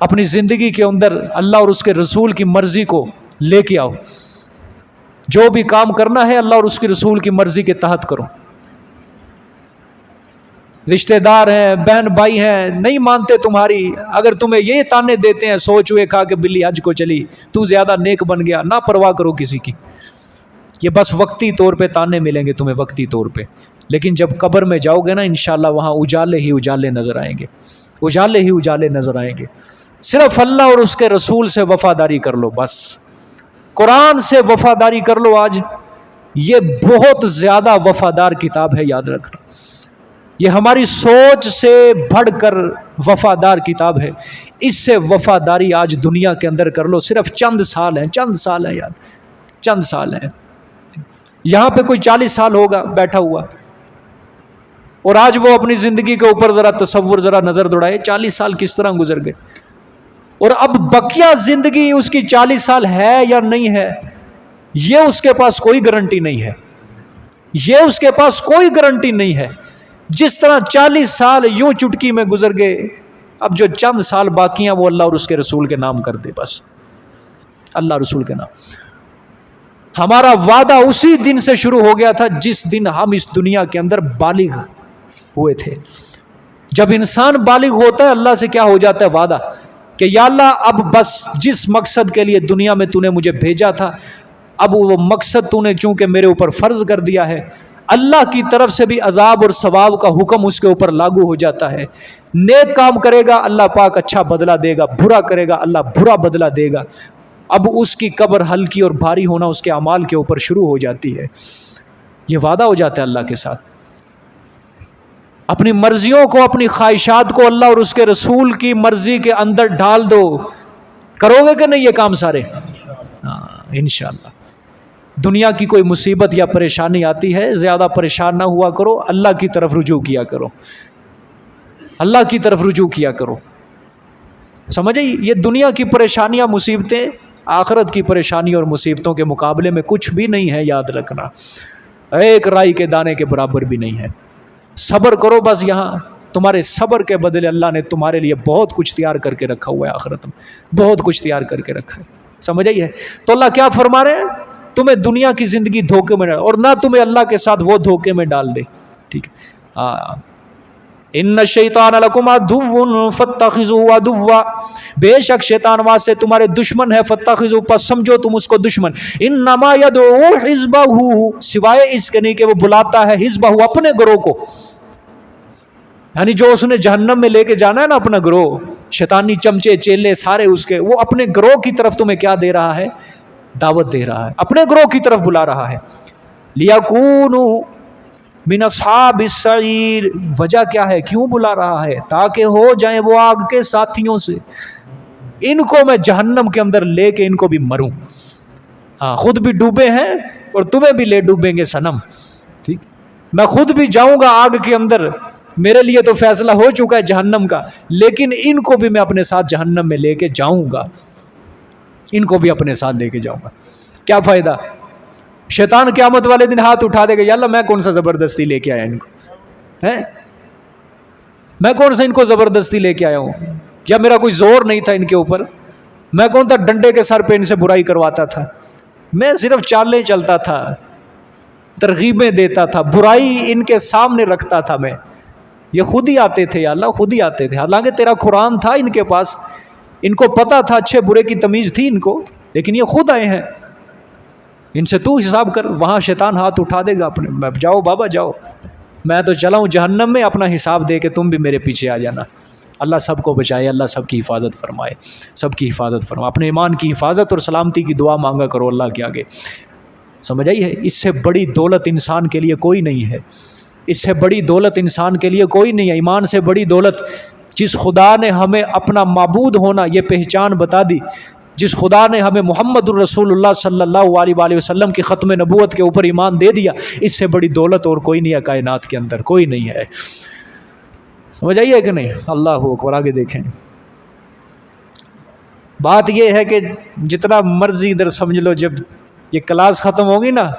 [SPEAKER 2] اپنی زندگی کے اندر اللہ اور اس کے رسول کی مرضی کو لے کے آؤ، جو بھی کام کرنا ہے اللہ اور اس کے رسول کی مرضی کے تحت کرو۔ رشتہ دار ہیں، بہن بھائی ہیں، نہیں مانتے تمہاری، اگر تمہیں یہ تانے دیتے ہیں سوچ ہوئے کھا کہ بلی حج کو چلی، تو زیادہ نیک بن گیا، نہ پرواہ کرو کسی کی، یہ بس وقتی طور پہ تانے ملیں گے تمہیں، وقتی طور پہ، لیکن جب قبر میں جاؤ گے نا انشاءاللہ وہاں اجالے ہی اجالے نظر آئیں گے، اجالے ہی اجالے نظر آئیں گے۔ صرف اللہ اور اس کے رسول سے وفاداری کر لو، بس قرآن سے وفاداری کر لو۔ آج یہ بہت زیادہ وفادار کتاب ہے، یاد رکھنا، یہ ہماری سوچ سے بڑھ کر وفادار کتاب ہے، اس سے وفاداری آج دنیا کے اندر کر لو۔ صرف چند سال ہیں، چند سال ہیں یار، چند سال ہیں۔ یہاں پہ کوئی 40 سال ہوگا بیٹھا ہوا، اور آج وہ اپنی زندگی کے اوپر ذرا تصور، ذرا نظر دوڑائے، 40 سال کس طرح گزر گئے، اور اب بقیہ زندگی اس کی 40 سال ہے یا نہیں ہے، یہ اس کے پاس کوئی گارنٹی نہیں ہے، یہ اس کے پاس کوئی گارنٹی نہیں ہے۔ جس طرح 40 سال یوں چٹکی میں گزر گئے، اب جو چند سال باقی ہیں وہ اللہ اور اس کے رسول کے نام کر دے، بس اللہ رسول کے نام۔ ہمارا وعدہ اسی دن سے شروع ہو گیا تھا جس دن ہم اس دنیا کے اندر بالغ ہوئے تھے۔ جب انسان بالغ ہوتا ہے اللہ سے کیا ہو جاتا ہے وعدہ کہ یا اللہ اب بس جس مقصد کے لیے دنیا میں تو نے مجھے بھیجا تھا، اب وہ مقصد تو نے چونکہ میرے اوپر فرض کر دیا ہے، اللہ کی طرف سے بھی عذاب اور ثواب کا حکم اس کے اوپر لاگو ہو جاتا ہے۔ نیک کام کرے گا اللہ پاک اچھا بدلہ دے گا، برا کرے گا اللہ برا بدلہ دے گا۔ اب اس کی قبر ہلکی اور بھاری ہونا اس کے اعمال کے اوپر شروع ہو جاتی ہے۔ یہ وعدہ ہو جاتا ہے اللہ کے ساتھ۔ اپنی مرضیوں کو، اپنی خواہشات کو اللہ اور اس کے رسول کی مرضی کے اندر ڈال دو۔ کرو گے کہ نہیں یہ کام سارے؟ ہاں انشاءاللہ۔ دنیا کی کوئی مصیبت یا پریشانی آتی ہے، زیادہ پریشان نہ ہوا کرو، اللہ کی طرف رجوع کیا کرو، اللہ کی طرف رجوع کیا کرو۔ سمجھے؟ یہ دنیا کی پریشانیاں، مصیبتیں آخرت کی پریشانی اور مصیبتوں کے مقابلے میں کچھ بھی نہیں ہے، یاد رکھنا، ایک رائی کے دانے کے برابر بھی نہیں ہے۔ صبر کرو بس، یہاں تمہارے صبر کے بدلے اللہ نے تمہارے لیے بہت کچھ تیار کر کے رکھا ہوا ہے، آخرت میں بہت کچھ تیار کر کے رکھا ہے۔ سمجھ آئی ہے؟ تو اللہ کیا فرما رہے ہیں؟ تمہیں دنیا کی زندگی دھوکے میں ڈال، اور نہ تمہیں اللہ کے ساتھ وہ دھوکے میں ڈال دے، ٹھیک ہے؟ ان الشیطان لکم عدو فاتخذوه عدوا، بے شک شیطان واسطے تمہارے دشمن ہے، فاتخذوه پس سمجھو تم اس کو دشمن، انما یدعو حزبہ، سوائے اس کے نہیں کہ وہ بلاتا ہے حزبہ اپنے گروہ کو، یعنی جو اس نے جہنم میں لے کے جانا ہے نا اپنا گروہ، شیطانی چمچے چیلے سارے اس کے، وہ اپنے گروہ کی طرف تمہیں کیا دے رہا ہے؟ دعوت دے رہا ہے، اپنے گروہ کی طرف بلا رہا ہے۔ لیکونوا من اصحاب السعیر، وجہ کیا ہے؟ کیوں بلا رہا ہے؟ تاکہ ہو جائیں وہ آگ کے ساتھیوں سے، ان کو میں جہنم کے اندر لے کے ان کو بھی مروں، ہاں خود بھی ڈوبے ہیں اور تمہیں بھی لے ڈوبیں گے صنم، ٹھیک، میں خود بھی جاؤں گا آگ کے اندر میرے لیے تو فیصلہ ہو چکا ہے جہنم کا، لیکن ان کو بھی میں اپنے ساتھ جہنم میں لے کے جاؤں گا، ان کو بھی اپنے ساتھ لے کے جاؤں گا۔ کیا فائدہ؟ شیطان قیامت والے دن ہاتھ اٹھا دے گا، یا اللہ میں کون سا زبردستی لے کے آیا ان کو، میں کون سا ان کو زبردستی لے کے آیا ہوں، یا میرا کوئی زور نہیں تھا ان کے اوپر، میں کون تھا ڈنڈے کے سر پہ ان سے برائی کرواتا تھا، میں صرف چالیں چلتا تھا، ترغیبیں دیتا تھا، برائی ان کے سامنے رکھتا تھا میں، یہ خود ہی آتے تھے یا اللہ، خود ہی آتے تھے، حالانکہ تیرا قرآن تھا ان کے پاس، ان کو پتا تھا اچھے برے کی تمیز تھی ان کو، لیکن یہ خود آئے ہیں، ان سے تو حساب کر۔ وہاں شیطان ہاتھ اٹھا دے گا اپنے، جاؤ بابا جاؤ، میں تو چلا ہوں جہنم میں، اپنا حساب دے کے تم بھی میرے پیچھے آ جانا۔ اللہ سب کو بچائے، اللہ سب کی حفاظت فرمائے، سب کی حفاظت فرمائے۔ اپنے ایمان کی حفاظت اور سلامتی کی دعا مانگا کرو اللہ کے آگے، سمجھ آئی ہے؟ اس سے بڑی دولت انسان کے لیے کوئی نہیں ہے، اس سے بڑی دولت انسان کے لیے کوئی نہیں ہے، ایمان سے بڑی دولت جس خدا نے ہمیں اپنا معبود ہونا یہ پہچان بتا دی، جس خدا نے ہمیں محمد الرسول اللہ صلی اللہ علیہ وآلہ وسلم کی ختم نبوت کے اوپر ایمان دے دیا، اس سے بڑی دولت اور کوئی نہیں ہے کائنات کے اندر، کوئی نہیں ہے، سمجھ آئیے کہ نہیں؟ اللہ اکبر۔ آگے دیکھیں، بات یہ ہے کہ جتنا مرضی ادھر سمجھ لو، جب یہ کلاس ختم ہوگی نا،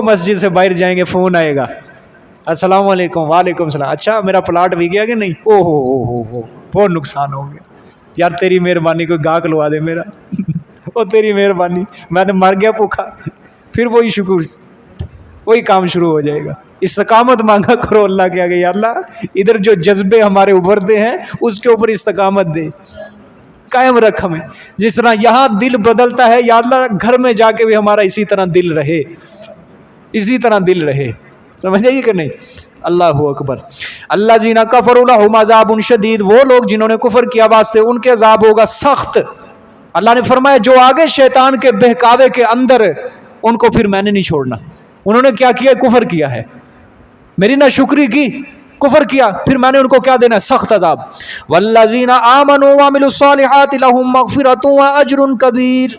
[SPEAKER 2] مسجد سے باہر جائیں گے فون آئے گا، السلام علیکم، وعلیکم السلام، اچھا میرا پلاٹ بھی گیا کہ نہیں، او ہو بہت نقصان ہو گیا، یار تیری مہربانی کوئی گاہک لوا دے میرا او تیری مہربانی، میں تو مر گیا بھوکا، پھر وہی شکر، وہی کام شروع ہو جائے گا۔ استقامت مانگا کرو اللہ کے آگے، یا اللہ ادھر جو جذبے ہمارے ابھرتے ہیں اس کے اوپر استقامت دے، قائم رکھ ہمیں، جس طرح یہاں دل بدلتا ہے یا اللہ گھر میں جا کے بھی ہمارا اسی طرح دل رہے، اسی طرح دل رہے، سمجھ آئیے کہ نہیں؟ اللہ اکبر۔ اللہ جینا کفر لہم عذاب شدید، وہ لوگ جنہوں نے کفر کیا واسطے ان کے عذاب ہوگا سخت۔ اللہ نے فرمایا جو آگے شیطان کے بہکاوے کے اندر ان کو پھر میں نے نہیں چھوڑنا، انہوں نے کیا کیا؟ کفر کیا ہے، میری ناشکری کی، کفر کیا، پھر میں نے ان کو کیا دینا ہے؟ سخت عذاب۔ والذین آمنوا وعملوا الصالحات لہم مغفرۃ واجر کبیر۔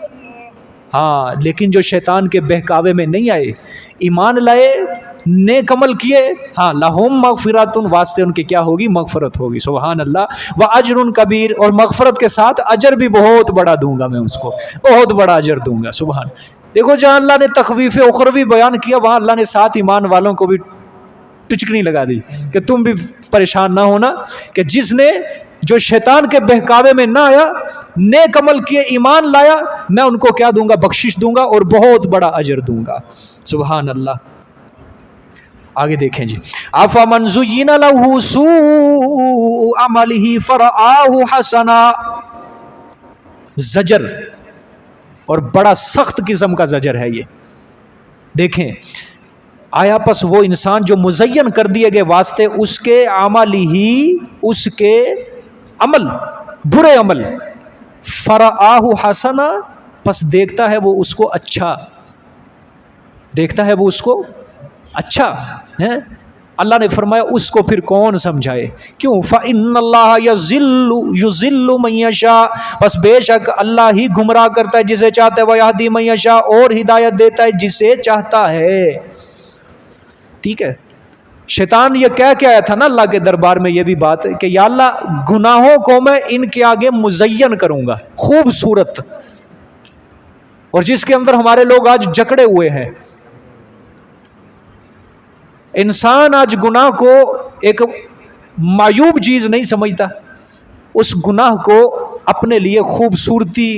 [SPEAKER 2] ہاں لیکن جو شیطان کے بہکاوے میں نہیں آئے، ایمان لائے، نیک عمل کیے، ہاں لہم مغفرۃ، واسطے ان کے کیا ہوگی؟ مغفرت ہوگی، سبحان اللہ، واجر کبیر، اور مغفرت کے ساتھ اجر بھی بہت بڑا دوں گا میں اس کو، بہت بڑا اجر دوں گا، سبحان۔ دیکھو جہاں اللہ نے تخویف اخروی بیان کیا، وہاں اللہ نے ساتھ ایمان والوں کو بھی ٹچکنی لگا دی کہ تم بھی پریشان نہ ہونا، کہ جس نے جو شیطان کے بہکاوے میں نہ آیا، نیک عمل کیے، ایمان لایا، میں ان کو کیا دوں گا؟ بخشش دوں گا اور بہت بڑا اجر دوں گا، سبحان اللہ۔ آگے دیکھیں جی، افمن زین لہ سوء عملہ فرآہ حسنا، زجر اور بڑا سخت قسم کا زجر ہے یہ، دیکھیں آیا پس وہ انسان جو مزین کر دیے گئے واسطے اس کے عمل ہی، اس کے عمل، برے عمل، فرآہ حسنا، پس دیکھتا ہے وہ اس کو اچھا، دیکھتا ہے وہ اس کو اچھا ہے۔ اللہ نے فرمایا اس کو پھر کون سمجھائے، کیوں؟ فَإِنَّ اللَّهَ يُضِلُّ مَن يَشَاءُ، بس بے شک اللہ ہی گمراہ کرتا ہے جسے چاہتا ہے، وَيَهْدِي مَن يَشَاءُ، اور ہدایت دیتا ہے جسے چاہتا ہے، ٹھیک ہے۔ شیطان یہ کہہ کے آیا تھا نا اللہ کے دربار میں، یہ بھی بات ہے کہ یا اللہ گناہوں کو میں ان کے آگے مزین کروں گا، خوبصورت، اور جس کے اندر ہمارے لوگ آج جکڑے ہوئے ہیں، انسان آج گناہ کو ایک معیوب چیز نہیں سمجھتا، اس گناہ کو اپنے لیے خوبصورتی،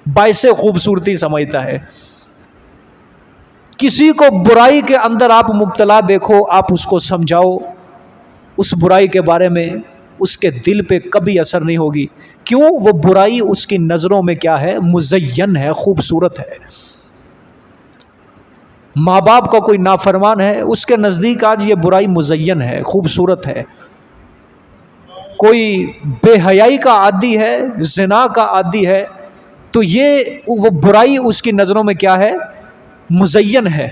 [SPEAKER 2] باعث خوبصورتی سمجھتا ہے۔ کسی کو برائی کے اندر آپ مبتلا دیکھو، آپ اس کو سمجھاؤ، اس برائی کے بارے میں اس کے دل پہ کبھی اثر نہیں ہوگی، کیوں؟ وہ برائی اس کی نظروں میں کیا ہے؟ مزین ہے، خوبصورت ہے۔ ماں باپ کا کوئی نافرمان ہے، اس کے نزدیک آج یہ برائی مزین ہے، خوبصورت ہے۔ کوئی بے حیائی کا عادی ہے، زنا کا عادی ہے، تو یہ وہ برائی اس کی نظروں میں کیا ہے؟ مزین ہے،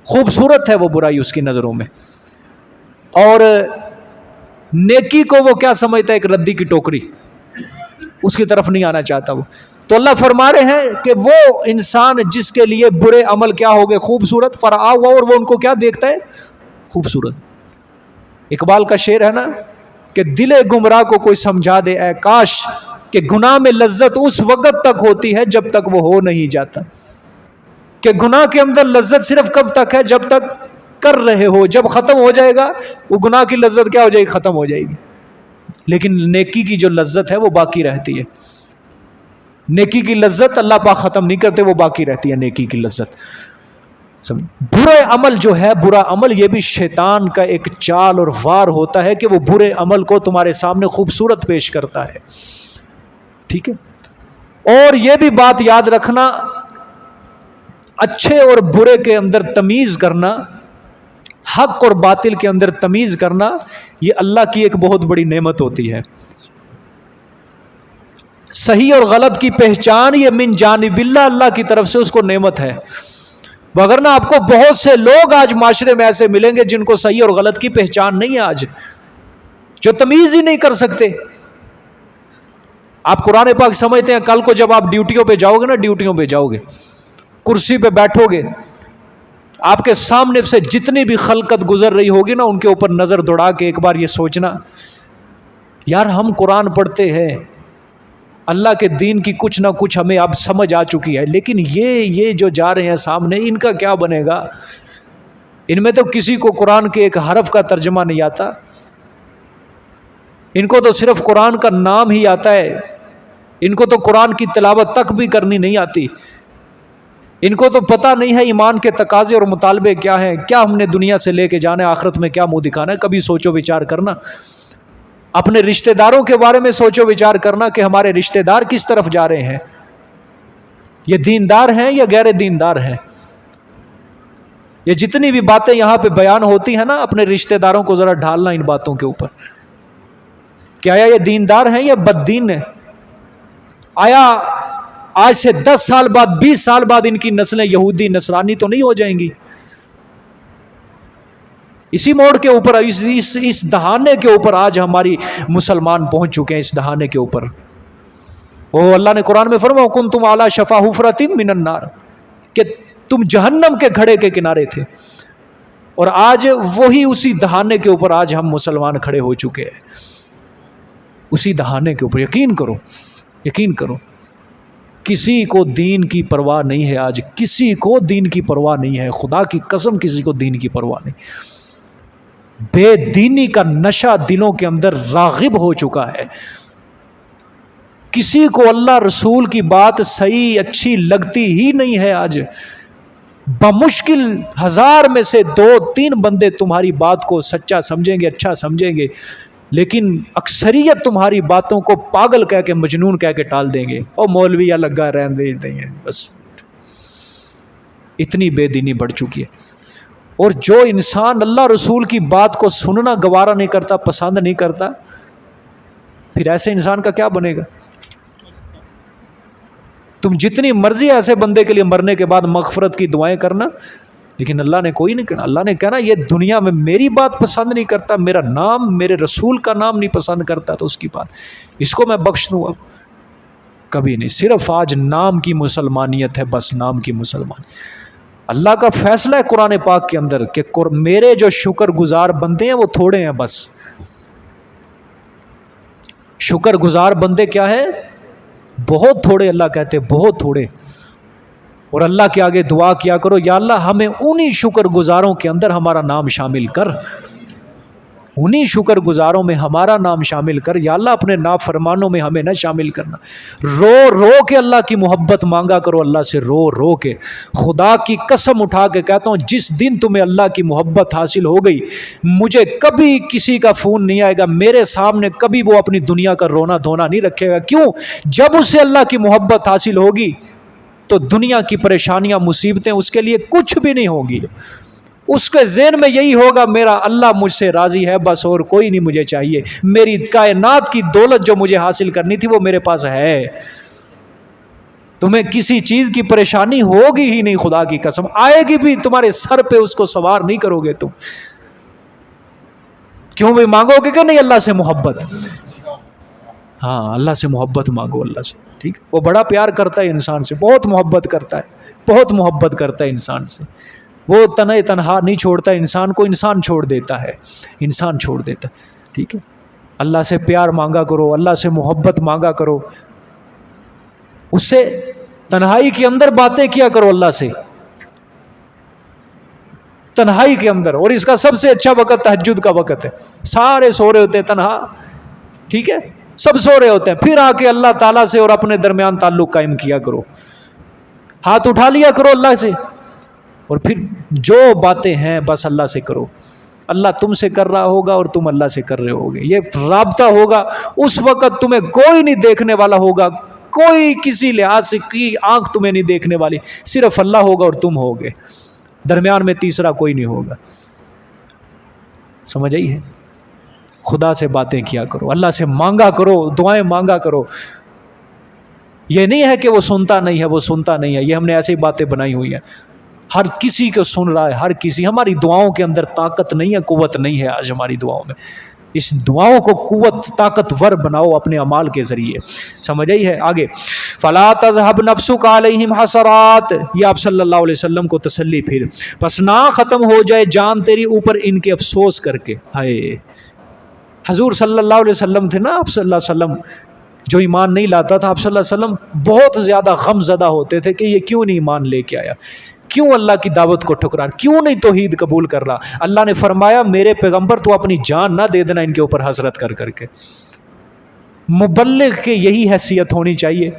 [SPEAKER 2] خوبصورت ہے وہ برائی اس کی نظروں میں۔ اور نیکی کو وہ کیا سمجھتا ہے؟ ایک ردی کی ٹوکری، اس کی طرف نہیں آنا چاہتا وہ۔ تو اللہ فرما رہے ہیں کہ وہ انسان جس کے لیے برے عمل کیا ہو گئے؟ خوبصورت، فرآہ ہوا، اور وہ ان کو کیا دیکھتا ہے؟ خوبصورت اقبال کا شعر ہے نا کہ دل گمراہ کو کوئی سمجھا دے اے کاش کہ گناہ میں لذت اس وقت تک ہوتی ہے جب تک وہ ہو نہیں جاتا، کہ گناہ کے اندر لذت صرف کب تک ہے جب تک کر رہے ہو، جب ختم ہو جائے گا وہ گناہ کی لذت کیا ہو جائے گی، ختم ہو جائے گی، لیکن نیکی کی جو لذت ہے وہ باقی رہتی ہے، نیکی کی لذت اللہ پاک ختم نہیں کرتے، وہ باقی رہتی ہے نیکی کی لذت۔ برے عمل جو ہے، برا عمل یہ بھی شیطان کا ایک چال اور وار ہوتا ہے کہ وہ برے عمل کو تمہارے سامنے خوبصورت پیش کرتا ہے، ٹھیک ہے؟ اور یہ بھی بات یاد رکھنا، اچھے اور برے کے اندر تمیز کرنا، حق اور باطل کے اندر تمیز کرنا، یہ اللہ کی ایک بہت بڑی نعمت ہوتی ہے۔ صحیح اور غلط کی پہچان یہ من جانب اللہ، اللہ کی طرف سے اس کو نعمت ہے، وگرنہ آپ کو بہت سے لوگ آج معاشرے میں ایسے ملیں گے جن کو صحیح اور غلط کی پہچان نہیں ہے، آج جو تمیز ہی نہیں کر سکتے۔ آپ قرآن پاک سمجھتے ہیں کل کو جب آپ ڈیوٹیوں پہ جاؤ گے نا، ڈیوٹیوں پہ جاؤ گے، کرسی پہ بیٹھو گے، آپ کے سامنے سے جتنی بھی خلقت گزر رہی ہوگی نا، ان کے اوپر نظر دوڑا کے ایک بار یہ سوچنا، یار ہم قرآن پڑھتے ہیں، اللہ کے دین کی کچھ نہ کچھ ہمیں اب سمجھ آ چکی ہے، لیکن یہ جو جا رہے ہیں سامنے، ان کا کیا بنے گا؟ ان میں تو کسی کو قرآن کے ایک حرف کا ترجمہ نہیں آتا، ان کو تو صرف قرآن کا نام ہی آتا ہے، ان کو تو قرآن کی تلاوت تک بھی کرنی نہیں آتی، ان کو تو پتہ نہیں ہے ایمان کے تقاضے اور مطالبے کیا ہیں، کیا ہم نے دنیا سے لے کے جانا ہے، آخرت میں کیا منہ دکھانا ہے۔ کبھی سوچو وچار کرنا، اپنے رشتہ داروں کے بارے میں سوچو وچار کرنا کہ ہمارے رشتہ دار کس طرف جا رہے ہیں، یہ دیندار ہیں یا غیر دیندار ہیں؟ یہ جتنی بھی باتیں یہاں پہ بیان ہوتی ہیں نا، اپنے رشتہ داروں کو ذرا ڈھالنا ان باتوں کے اوپر کہ آیا یہ دیندار ہیں یا بد دین ہیں؟ آیا آج سے 10 سال بعد 20 سال بعد ان کی نسلیں یہودی نصرانی تو نہیں ہو جائیں گی؟ اسی موڑ کے اوپر، اس دہانے کے اوپر آج ہماری مسلمان پہنچ چکے ہیں، اس دہانے کے اوپر۔ وہ اللہ نے قرآن میں فرمایا کنتم علی شفا حفرۃ من النار، کہ تم جہنم کے گھڑے کے کنارے تھے، اور آج وہی اسی دہانے کے اوپر آج ہم مسلمان کھڑے ہو چکے ہیں، اسی دہانے کے اوپر۔ یقین کرو، یقین کرو، کسی کو دین کی پرواہ نہیں ہے، آج کسی کو دین کی پرواہ نہیں ہے، خدا کی قسم کسی کو دین کی پرواہ نہیں۔ بے دینی کا نشہ دلوں کے اندر راغب ہو چکا ہے، کسی کو اللہ رسول کی بات صحیح اچھی لگتی ہی نہیں ہے۔ آج بمشکل 1000 میں سے 2-3 بندے تمہاری بات کو سچا سمجھیں گے، اچھا سمجھیں گے، لیکن اکثریت تمہاری باتوں کو پاگل کہہ کے، مجنون کہہ کے ٹال دیں گے، اور مولوی یا لگا رہن دیں گے، بس اتنی بے دینی بڑھ چکی ہے۔ اور جو انسان اللہ رسول کی بات کو سننا گوارا نہیں کرتا، پسند نہیں کرتا، پھر ایسے انسان کا کیا بنے گا؟ تم جتنی مرضی ایسے بندے کے لیے مرنے کے بعد مغفرت کی دعائیں کرنا، لیکن اللہ نے کوئی نہیں کہنا۔ اللہ نے کہنا یہ دنیا میں میری بات پسند نہیں کرتا، میرا نام، میرے رسول کا نام نہیں پسند کرتا، تو اس کی بات، اس کو میں بخش دوں؟ اب کبھی نہیں۔ صرف آج نام کی مسلمانیت ہے، بس نام کی مسلمان۔ اللہ کا فیصلہ ہے قرآن پاک کے اندر کہ میرے جو شکر گزار بندے ہیں وہ تھوڑے ہیں، بس۔ شکر گزار بندے کیا ہے؟ بہت تھوڑے، اللہ کہتے بہت تھوڑے۔ اور اللہ کے آگے دعا کیا کرو، یا اللہ ہمیں انہی شکر گزاروں کے اندر ہمارا نام شامل کر، انہی شکر گزاروں میں ہمارا نام شامل کر، یا اللہ اپنے نافرمانوں میں ہمیں نہ شامل کرنا۔ رو رو کے اللہ کی محبت مانگا کرو، اللہ سے رو رو کے۔ خدا کی قسم اٹھا کے کہتا ہوں، جس دن تمہیں اللہ کی محبت حاصل ہو گئی، مجھے کبھی کسی کا فون نہیں آئے گا میرے سامنے، کبھی وہ اپنی دنیا کا رونا دھونا نہیں رکھے گا۔ کیوں؟ جب اسے اللہ کی محبت حاصل ہوگی تو دنیا کی پریشانیاں، مصیبتیں اس کے لیے کچھ بھی نہیں ہوں گی۔ اس کے ذہن میں یہی ہوگا، میرا اللہ مجھ سے راضی ہے، بس اور کوئی نہیں مجھے چاہیے، میری کائنات کی دولت جو مجھے حاصل کرنی تھی وہ میرے پاس ہے۔ تمہیں کسی چیز کی پریشانی ہوگی ہی نہیں، خدا کی قسم، آئے گی بھی تمہارے سر پہ اس کو سوار نہیں کرو گے تم۔ کیوں بھی مانگو گے کہ نہیں اللہ سے محبت؟ ہاں، اللہ سے محبت مانگو، اللہ سے، ٹھیک۔ وہ بڑا پیار کرتا ہے انسان سے، بہت محبت کرتا ہے، بہت محبت کرتا ہے انسان سے۔ وہ تنہا تنہا نہیں چھوڑتا انسان کو، انسان چھوڑ دیتا ہے، انسان چھوڑ دیتا ہے. ٹھیک ہے، اللہ سے پیار مانگا کرو، اللہ سے محبت مانگا کرو، اس سے تنہائی کے اندر باتیں کیا کرو اللہ سے، تنہائی کے اندر. اور اس کا سب سے اچھا وقت تہجد کا وقت ہے. سارے سو رہے ہوتے ہیں تنہا، ٹھیک ہے، سب سو رہے ہوتے ہیں، پھر آ کے اللہ تعالیٰ سے اور اپنے درمیان تعلق قائم کیا کرو، ہاتھ اٹھا لیا کرو اللہ سے، اور پھر جو باتیں ہیں بس اللہ سے کرو. اللہ تم سے کر رہا ہوگا اور تم اللہ سے کر رہے ہوگے. یہ رابطہ ہوگا. اس وقت تمہیں کوئی نہیں دیکھنے والا ہوگا، کوئی کسی لحاظ سے کی آنکھ تمہیں نہیں دیکھنے والی، صرف اللہ ہوگا اور تم ہوگے، درمیان میں تیسرا کوئی نہیں ہوگا. سمجھ آئی ہے؟ خدا سے باتیں کیا کرو، اللہ سے مانگا کرو، دعائیں مانگا کرو. یہ نہیں ہے کہ وہ سنتا نہیں ہے، وہ سنتا نہیں ہے، یہ ہم نے ایسی باتیں بنائی ہوئی ہیں. ہر کسی کو سن رہا ہے، ہر کسی. ہماری دعاؤں کے اندر طاقت نہیں ہے، قوت نہیں ہے. آج ہماری دعاؤں میں اس دعاؤں کو قوت طاقتور بناؤ اپنے اعمال کے ذریعے. سمجھ آئی ہے؟ آگے فلا تذهب نفسك علیہم حسرات، یہ آپ صلی اللہ علیہ وسلم کو تسلی. پھر پس نہ ختم ہو جائے جان تیری اوپر ان کے افسوس کر کے. ہائے حضور صلی اللہ علیہ وسلم تھے نا، آپ صلی اللہ علیہ وسلم جو ایمان نہیں لاتا تھا، آپ صلی اللہ علیہ وسلم بہت زیادہ غم زدہ ہوتے تھے کہ یہ کیوں نہیں ایمان لے کے آیا، کیوں اللہ کی دعوت کو ٹھکرا، کیوں نہیں توحید قبول کر رہا. اللہ نے فرمایا میرے پیغمبر تو اپنی جان نہ دے دینا ان کے اوپر حسرت کر کر کے. مبلغ کی یہی حیثیت ہونی چاہیے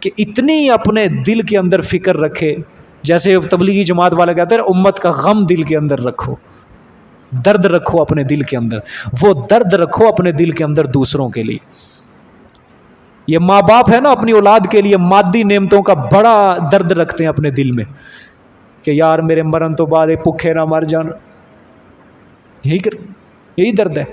[SPEAKER 2] کہ اتنی اپنے دل کے اندر فکر رکھے، جیسے تبلیغی جماعت والا کہتے ہیں امت کا غم دل کے اندر رکھو، درد رکھو اپنے دل کے اندر. وہ درد رکھو اپنے دل کے اندر دوسروں کے لیے. یہ ماں باپ ہے نا، اپنی اولاد کے لیے مادی نعمتوں کا بڑا درد رکھتے ہیں اپنے دل میں کہ یار میرے مرن تو بعد بھوکے نہ مر جان. یہی درد ہے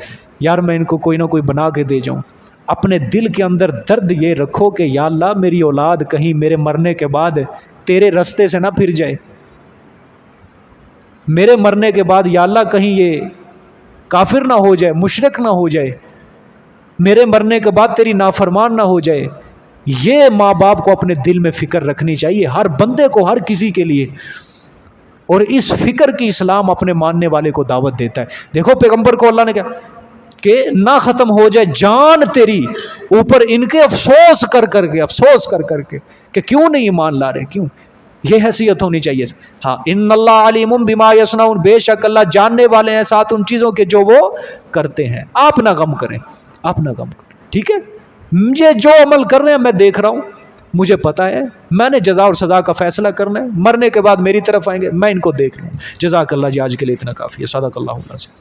[SPEAKER 2] یار، میں ان کو کوئی نہ کوئی بنا کے دے جاؤں. اپنے دل کے اندر درد یہ رکھو کہ یا اللہ میری اولاد کہیں میرے مرنے کے بعد تیرے رستے سے نہ پھر جائے، میرے مرنے کے بعد یا اللہ کہیں یہ کافر نہ ہو جائے، مشرک نہ ہو جائے، میرے مرنے کے بعد تیری نافرمان نہ ہو جائے. یہ ماں باپ کو اپنے دل میں فکر رکھنی چاہیے، ہر بندے کو، ہر کسی کے لیے. اور اس فکر کی اسلام اپنے ماننے والے کو دعوت دیتا ہے. دیکھو پیغمبر کو اللہ نے کہا کہ نہ ختم ہو جائے جان تیری اوپر ان کے افسوس کر کر کے، افسوس کر کر کے کہ کیوں نہیں ایمان لا رہے، کیوں. یہ حیثیت ہونی چاہیے. ہاں ان اللہ علیم بما یصنعون، بے شک اللہ جاننے والے ہیں ساتھ ان چیزوں کے جو وہ کرتے ہیں. آپ نہ غم کریں، آپ نہ غم کریں. ٹھیک ہے، یہ جو عمل کر رہے ہیں میں دیکھ رہا ہوں، مجھے پتا ہے، میں نے جزا اور سزا کا فیصلہ کرنا ہے، مرنے کے بعد میری طرف آئیں گے، میں ان کو دیکھ رہا ہوں. جزاک اللہ جی، آج کے لیے اتنا کافی ہے. صدق اللہ العظیم.